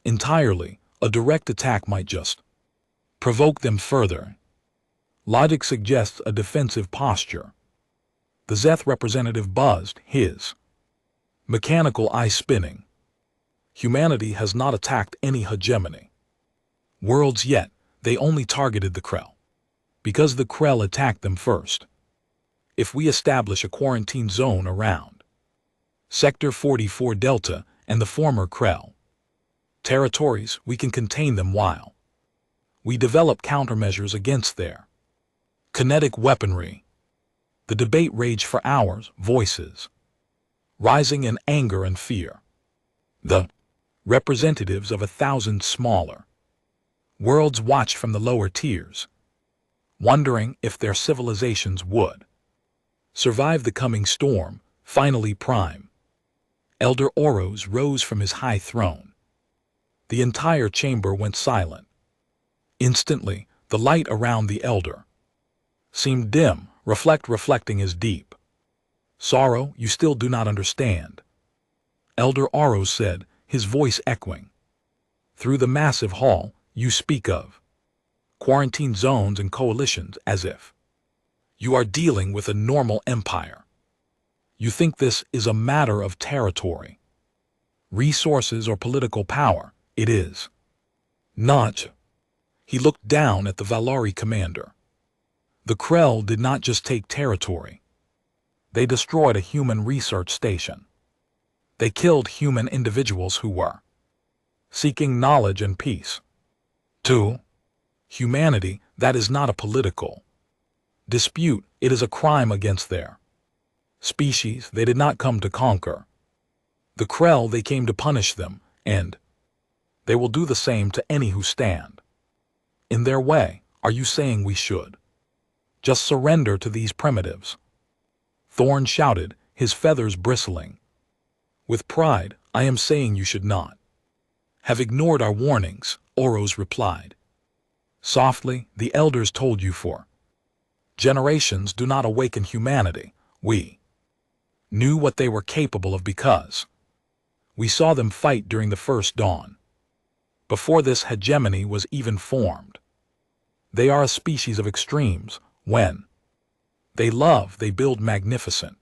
entirely. A direct attack might just provoke them further. Logic suggests a defensive posture. The Zeth representative buzzed, his mechanical eye spinning. Humanity has not attacked any hegemony worlds yet. They only targeted the Krell because the Krell attacked them first. If we establish a quarantine zone around Sector 44 Delta and the former Krell territories, we can contain them while we develop countermeasures against their kinetic weaponry. The debate raged for hours, voices rising in anger and fear. The representatives of 1,000 smaller worlds watched from the lower tiers, wondering if their civilizations would survive the coming storm. Finally, Prime Elder Oros rose from his high throne. The entire chamber went silent. Instantly, the light around the Elder seemed dim, reflecting his deep sorrow. You still do not understand, Elder Oros said, his voice echoing through the massive hall. You speak of quarantine zones and coalitions as if you are dealing with a normal empire. You think this is a matter of territory, resources, or political power. It is not. He looked down at the Valari commander. The Krell did not just take territory. They destroyed a human research station. They killed human individuals who were seeking knowledge and peace. 2. Humanity, that is not a political dispute, it is a crime against their species. They did not come to conquer the Krell, they came to punish them, and they will do the same to any who stand in their way. Are you saying we should just surrender to these primitives? Thorn shouted, his feathers bristling with pride. I am saying you should not have ignored our warnings, Oros replied. Softly, the elders told you for generations do not awaken humanity. We knew what they were capable of because we saw them fight during the first dawn. Before this hegemony was even formed. They are a species of extremes. When they love, they build magnificent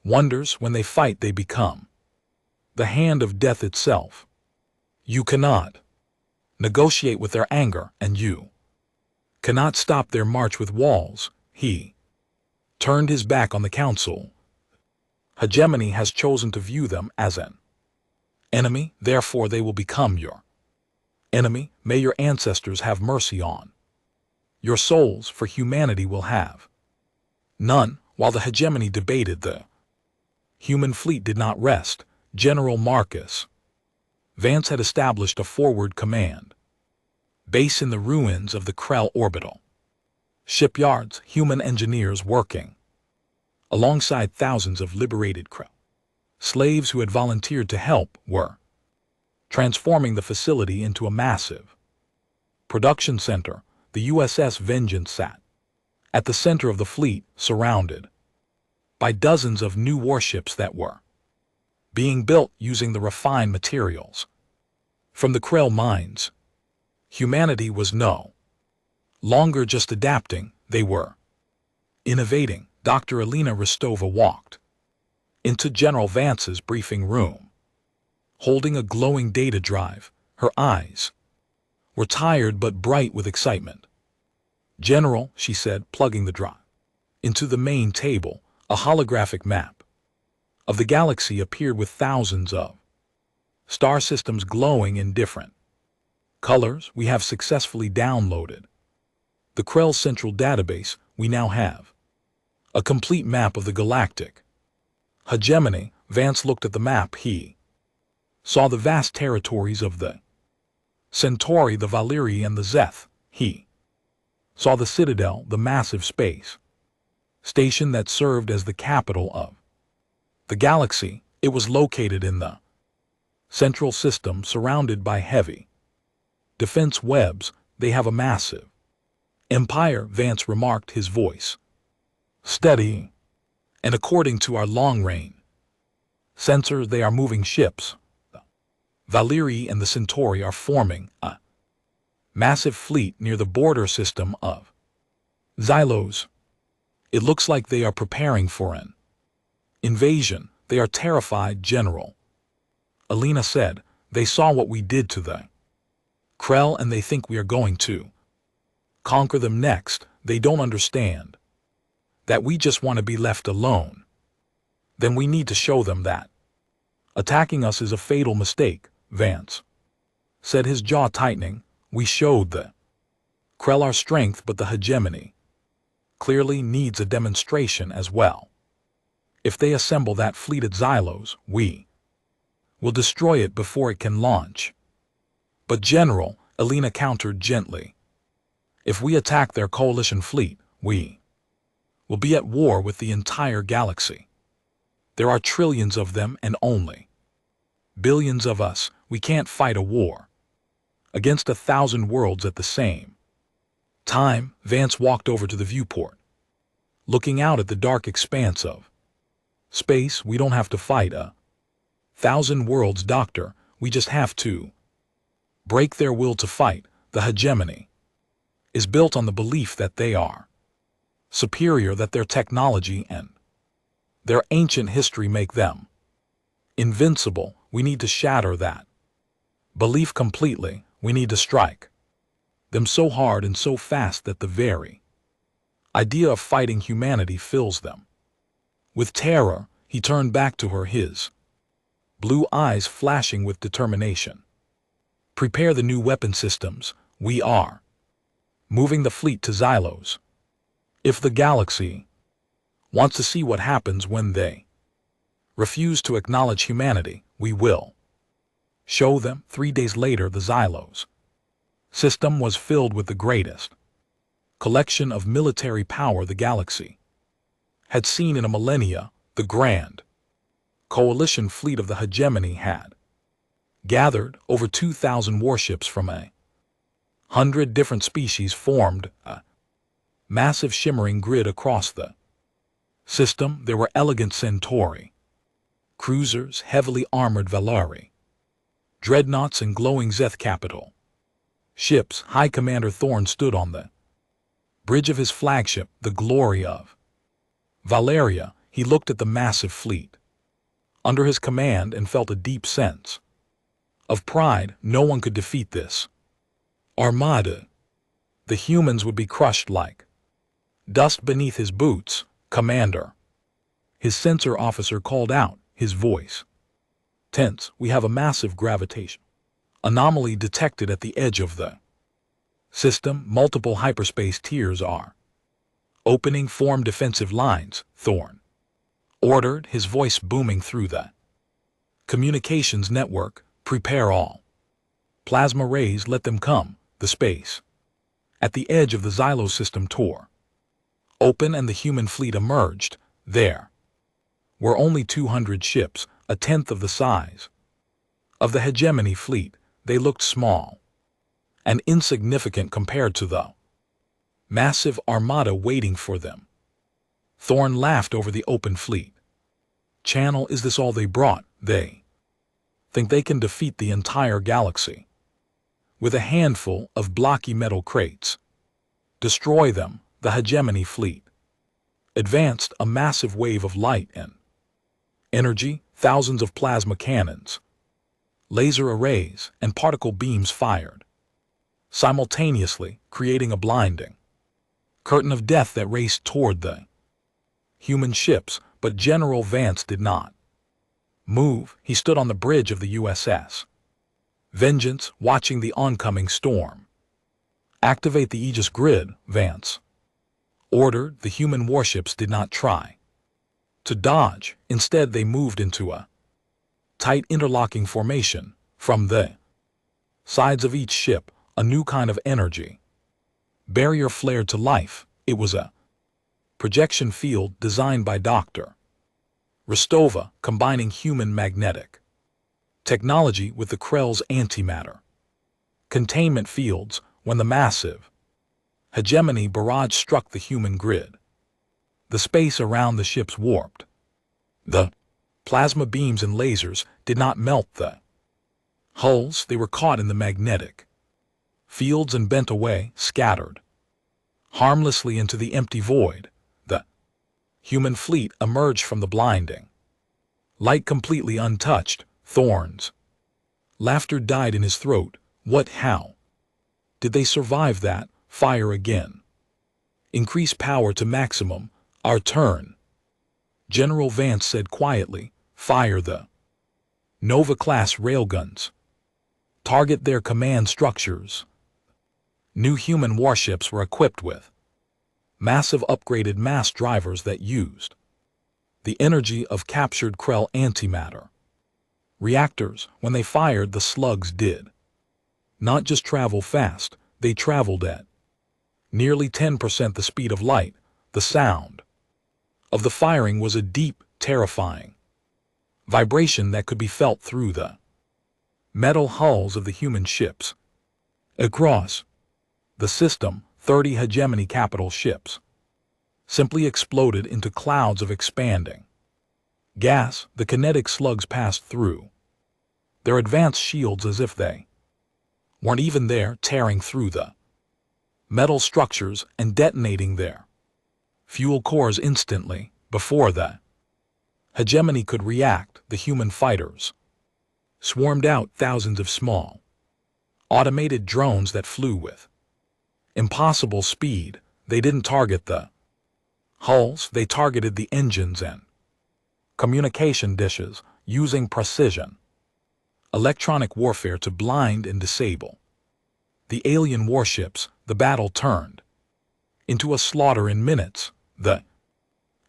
wonders. When they fight, they become the hand of death itself. You cannot negotiate with their anger, and you cannot stop their march with walls. He turned his back on the council. Hegemony has chosen to view them as an enemy, therefore they will become your enemy. May your ancestors have mercy on your souls, for humanity will have none. While the hegemony debated, the human fleet did not rest. General Marcus Vance had established a forward command base in the ruins of the Krell orbital shipyards, human engineers working alongside thousands of liberated Krell slaves who had volunteered to help were transforming the facility into a massive production center. The USS Vengeance sat at the center of the fleet, surrounded by dozens of new warships that were being built using the refined materials from the Krell mines. Humanity was no longer just adapting, they were innovating. Dr. Alina Rostova walked into General Vance's briefing room, holding a glowing data drive. Her eyes were tired but bright with excitement. General, she said, plugging the drive into the main table, a holographic map of the galaxy appeared with thousands of star systems glowing in different colors. We have successfully downloaded the Krell Central Database. We now have a complete map of the galactic hegemony. Vance looked at the map. He saw the vast territories of the Centauri, the Valyri, and the Zeth. He saw the Citadel, the massive space station that served as the capital of the galaxy. It was located in the central system, surrounded by heavy defense webs. They have a massive empire, Vance remarked, his voice steady. And according to our long-range sensors, they are moving ships. The Valyri and the Centauri are forming a massive fleet near the border system of Xylos. It looks like they are preparing for an invasion. They are terrified, General Alina said. They saw what we did to the Krell and they think we are going to conquer them next. They don't understand that we just want to be left alone. Then we need to show them that attacking us is a fatal mistake, Vance said, his jaw tightening. We showed the Krell our strength, but the hegemony clearly needs a demonstration as well. If they assemble that fleet at Xylos, we will destroy it before it can launch. But General, Alina countered gently, if we attack their coalition fleet, we will be at war with the entire galaxy. There are trillions of them and only billions of us. We can't fight a war against 1,000 worlds at the same time. Vance walked over to the viewport, looking out at the dark expanse of space. We don't have to fight 1,000 worlds, Doctor. We just have to break their will to fight. The hegemony is built on the belief that they are superior, that their technology and their ancient history make them invincible. We need to shatter that belief completely. We need to strike them so hard and so fast that the very idea of fighting humanity fills them with terror. He turned back to her, his blue eyes flashing with determination. Prepare the new weapon systems. We are moving the fleet to Xylos. If the galaxy wants to see what happens when they refuse to acknowledge humanity, we will show them. 3 days later, the Xylos system was filled with the greatest collection of military power the galaxy had seen in a millennia. The grand coalition fleet of the hegemony had gathered. Over 2,000 warships from 100 different species formed a massive shimmering grid across the system. There were elegant Centauri cruisers, heavily armored Valari dreadnoughts, and glowing Zeth capital ships. High Commander Thorn stood on the bridge of his flagship, the glory of Valeria. He looked at the massive fleet under his command and felt a deep sense of pride. No one could defeat this armada. The humans would be crushed like dust beneath his boots. Commander, his sensor officer called out, his voice tense. We have a massive gravitation anomaly detected at the edge of the system. Multiple hyperspace tiers are opening. Form defensive lines, Thorn ordered, his voice booming through the communications network. Prepare all plasma rays, let them come. The space at the edge of the Xylos system tore open and the human fleet emerged. There were only 200 ships, a tenth of the size of the hegemony fleet. They looked small and insignificant compared to the massive armada waiting for them. Thorn laughed over the open fleet channel. Is this all they brought? They think they can defeat the entire galaxy with a handful of blocky metal crates. Destroy them. The hegemony fleet advanced. A massive wave of light and energy, thousands of plasma cannons, laser arrays, and particle beams fired simultaneously, creating a blinding curtain of death that raced toward the human ships. But General Vance did not move. He stood on the bridge of the USS Vengeance, watching the oncoming storm. Activate the Aegis grid, Vance ordered. The human warships did not try to dodge. Instead, they moved into a tight interlocking formation. From the sides of each ship, a new kind of energy barrier flared to life. It was a projection field designed by Dr. Rostova, combining human magnetic technology with the Krell's antimatter containment fields. When the massive hegemony barrage struck the human grid, the space around the ships warped. The plasma beams and lasers did not melt the hulls. They were caught in the magnetic fields and bent away, scattered harmlessly into the empty void. The human fleet emerged from the blinding light completely untouched. Thorn's laughter died in his throat. What? How did they survive that? Fire again. Increase power to maximum. Our turn. General Vance said quietly. Fire the Nova-class railguns. Target their command structures. New human warships were equipped with massive upgraded mass drivers that used the energy of captured Krell antimatter reactors. When they fired, the slugs did not just travel fast, they traveled at nearly 10% the speed of light. The sound of the firing was a deep, terrifying vibration that could be felt through the metal hulls of the human ships. Across the system, 30 hegemony capital ships simply exploded into clouds of expanding gas. The kinetic slugs passed through their advanced shields as if they weren't even there, tearing through the metal structures and detonating their fuel cores instantly. Before the hegemony could react, the human fighters swarmed out. Thousands of small automated drones that flew with Impossible speed. They didn't target the hulls, they targeted the engines and communication dishes, using precision. Electronic warfare to blind and disable. The alien warships, the battle turned into a slaughter in minutes. The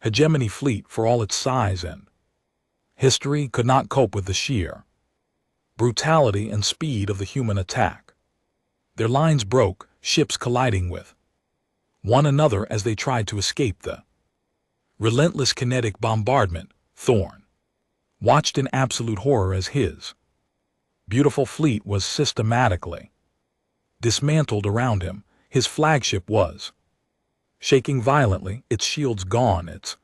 hegemony fleet, for all its size and history, could not cope with the sheer brutality and speed of the human attack. Their lines broke, ships colliding with one another as they tried to escape the relentless kinetic bombardment. Thorn watched in absolute horror as his beautiful fleet was systematically dismantled around him. His flagship was shaking violently, its shields gone, its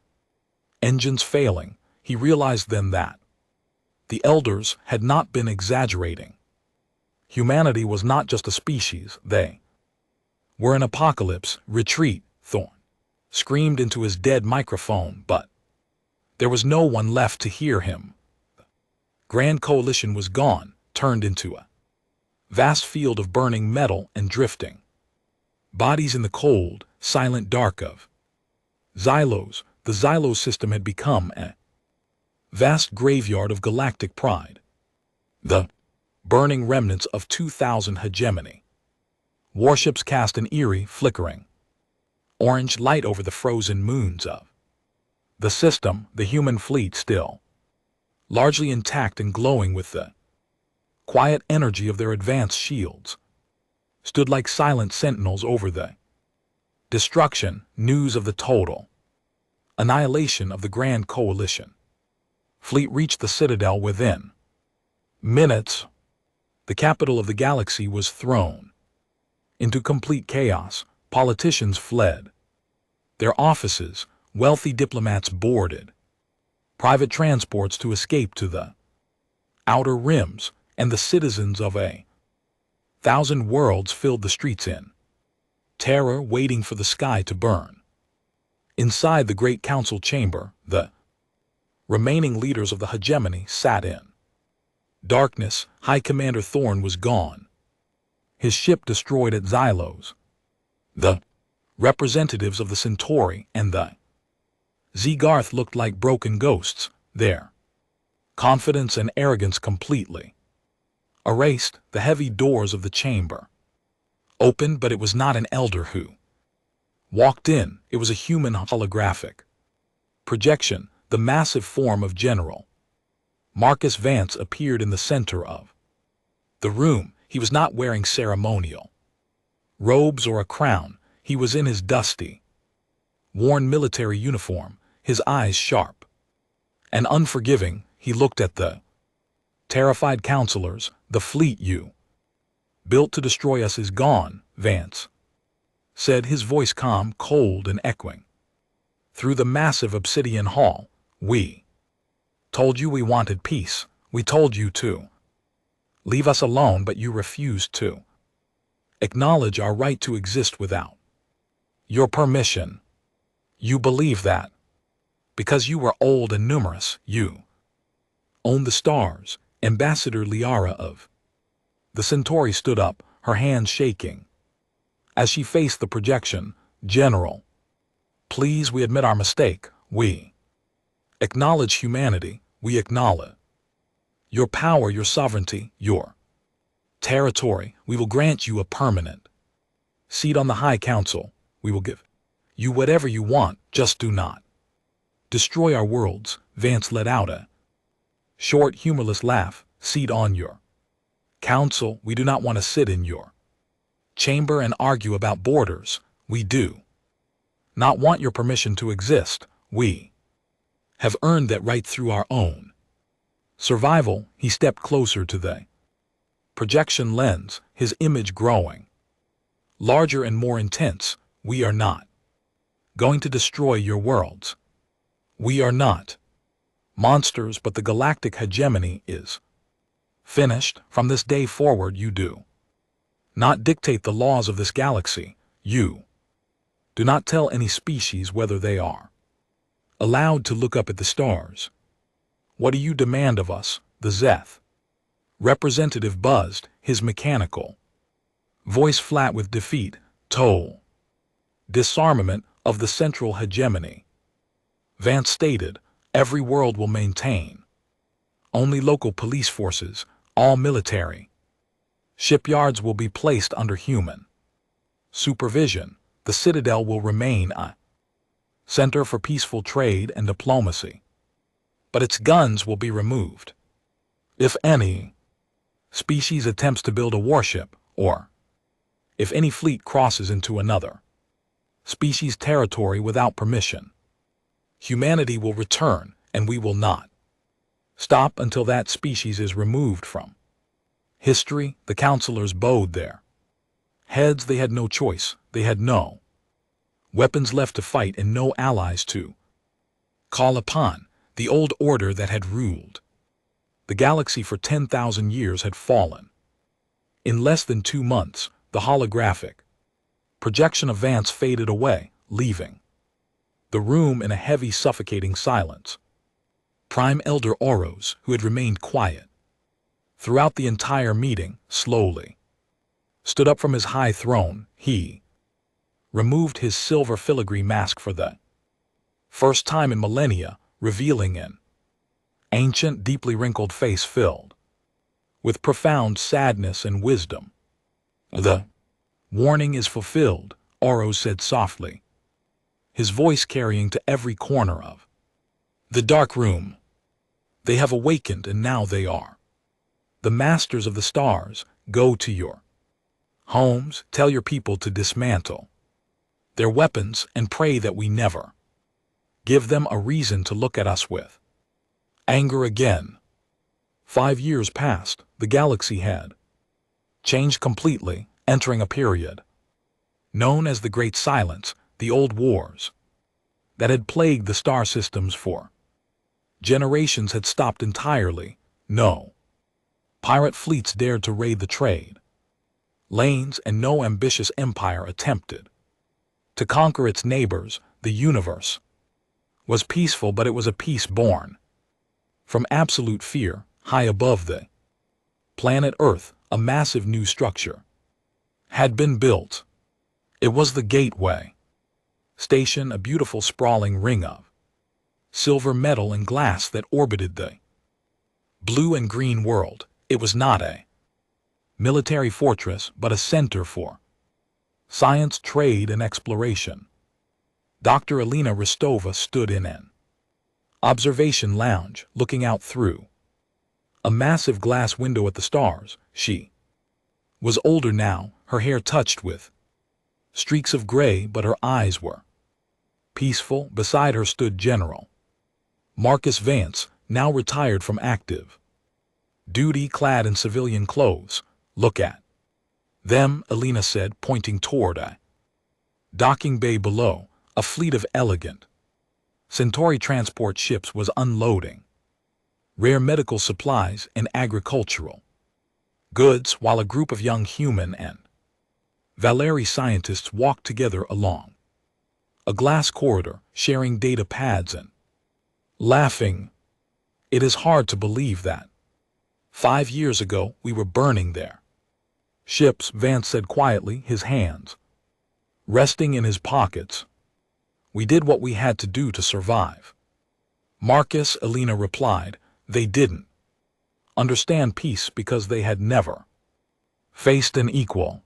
engines failing. He realized then that the elders had not been exaggerating. Humanity was not just a species, they were an apocalypse. Retreat, Thorn screamed into his dead microphone, but there was no one left to hear him. The Grand Coalition was gone, turned into a vast field of burning metal and drifting bodies in the cold, silent dark of Xylos. The Xylos system had become a vast graveyard of galactic pride. The burning remnants of 2,000 hegemony warships cast an eerie, flickering orange light over the frozen moons of the system. The human fleet, still largely intact and glowing with the quiet energy of their advanced shields, stood like silent sentinels over the destruction. News of the total annihilation of the Grand Coalition fleet reached the Citadel within minutes. The capital of the galaxy was thrown into complete chaos. Politicians fled their offices, wealthy diplomats boarded private transports to escape to the outer rims, and the citizens of 1,000 worlds filled the streets in terror, waiting for the sky to burn. Inside the great council chamber, the remaining leaders of the hegemony sat in darkness. High Commander Thorn was gone, his ship destroyed at Xylos. The representatives of the Centauri and the Zegarth looked like broken ghosts, their confidence and arrogance completely erased. The heavy doors of the chamber opened, but it was not an elder who walked in. It was a human holographic projection. The massive form of General Marcus Vance appeared in the center of the room. He was not wearing ceremonial robes or a crown. He was in his dusty, worn military uniform, his eyes sharp and unforgiving. He looked at the terrified counselors. The fleet you built to destroy us is gone, Vance said, his voice calm, cold, and echoing through the massive obsidian hall. We told you we wanted peace. We told you to leave us alone, but you refused to acknowledge our right to exist without your permission. You believe that because you were old and numerous, you owned the stars. Ambassador Liara of the Centauri stood up, her hands shaking as she faced the projection. General, please, we admit our mistake. We acknowledge humanity. We acknowledge your power, your sovereignty, your territory. We will grant you a permanent seat on the High Council. We will give you whatever you want, just do not destroy our worlds. Vance let out a short, humorless laugh. Seat on your council. We do not want to sit in your chamber and argue about borders. We do not want your permission to exist. We have earned that right through our own survival. He stepped closer to the projection lens, his image growing larger and more intense. We are not going to destroy your worlds. We are not monsters, but the galactic hegemony is finished. From this day forward, you do not dictate the laws of this galaxy. You do not tell any species whether they are allowed to look up at the stars. What do you demand of us? The Zeth representative buzzed, his mechanical voice flat with defeat. Toll. Disarmament of the central hegemony. Vance stated, every world will maintain. Only local police forces, all military. Shipyards will be placed under human supervision. The Citadel will remain a center for peaceful trade and diplomacy. But its guns will be removed. If any species attempts to build a warship, or if any fleet crosses into another species' territory without permission, humanity will return, and we will not stop until that species is removed from history. The counselors bowed their heads. They had no choice. They had no weapons left to fight and no allies to call upon. The old order that had ruled the galaxy for 10,000 years had fallen. In less than 2 months, the holographic projection of Vance faded away, leaving the room in a heavy, suffocating silence. Prime Elder Oros, who had remained quiet throughout the entire meeting, slowly stood up from his high throne. He removed his silver filigree mask for the first time in millennia, revealing an ancient, deeply wrinkled face filled with profound sadness and wisdom. The warning is fulfilled, Oros said softly, his voice carrying to every corner of the dark room. They have awakened, and now they are the masters of the stars. Go to your homes, tell your people to dismantle their weapons, and pray that we never give them a reason to look at us with anger again. 5 years passed. The galaxy had changed completely, entering a period known as the Great Silence. The old wars that had plagued the star systems for generations had stopped entirely. No pirate fleets dared to raid the trade lanes, and no ambitious empire attempted to conquer its neighbors. The universe was peaceful, but it was a peace born from absolute fear. High above the planet Earth, a massive new structure had been built. It was the Gateway Station, a beautiful sprawling ring of silver, metal, and glass that orbited the blue and green world. It was not a military fortress, but a center for science, trade, and exploration. Dr. Elena Rostova stood in an observation lounge, looking out through a massive glass window at the stars. She was older now, her hair touched with streaks of gray, but her eyes were peaceful. Beside her stood General Marcus Vance, now retired from active duty, clad in civilian clothes. Look at them, Elena said, pointing toward a docking bay below. A fleet of elegant Centauri transport ships was unloading rare medical supplies and agricultural goods, while a group of young human and Valeri scientists walked together along a glass corridor, sharing data pads and laughing. It is hard to believe that 5 years ago we were burning their ships, Vance said quietly, his hands resting in his pockets. We did what we had to do to survive. Marcus, Elena replied, they didn't understand peace because they had never faced an equal.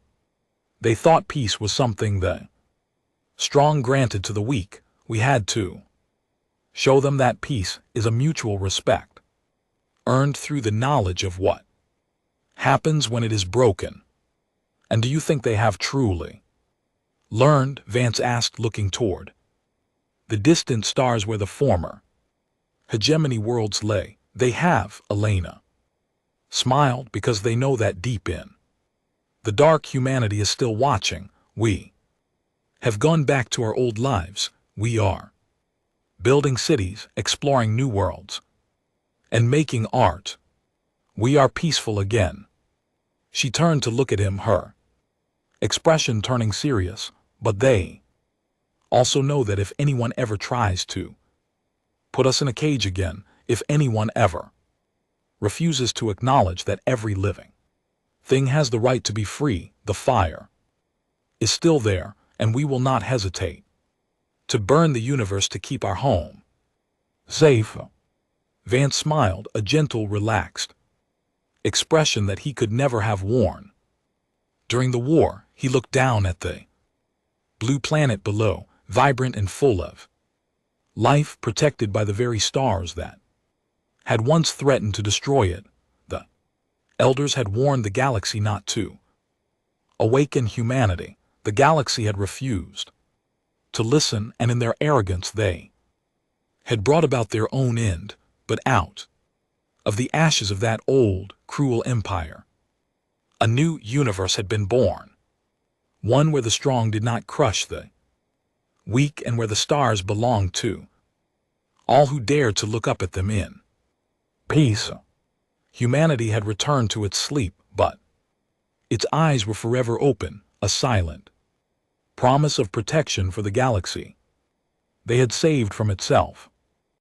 They thought peace was something the strong granted to the weak. We had to show them that peace is a mutual respect, earned through the knowledge of what happens when it is broken. And do you think they have truly learned? Vance asked, looking toward the distant stars where the former hegemony worlds lay. They have, Elena smiled, because they know that deep in the dark humanity is still watching. We have gone back to our old lives. We are building cities, exploring new worlds, and making art. We are peaceful again. She turned to look at him, her expression turning serious. But they also know that if anyone ever tries to put us in a cage again, if anyone ever refuses to acknowledge that every living thing has the right to be free, the fire is still there, and we will not hesitate to burn the universe to keep our home safe. Vance smiled, a gentle, relaxed expression that he could never have worn. During the war, he looked down at the blue planet below, vibrant and full of life, protected by the very stars that had once threatened to destroy it. The elders had warned the galaxy not to awaken humanity. The galaxy had refused to listen, and in their arrogance they had brought about their own end. But out of the ashes of that old, cruel empire, a new universe had been born, one where the strong did not crush the weak and where the stars belonged to all who dared to look up at them in peace. Humanity had returned to its sleep, but its eyes were forever open, a silent promise of protection for the galaxy they had saved from itself.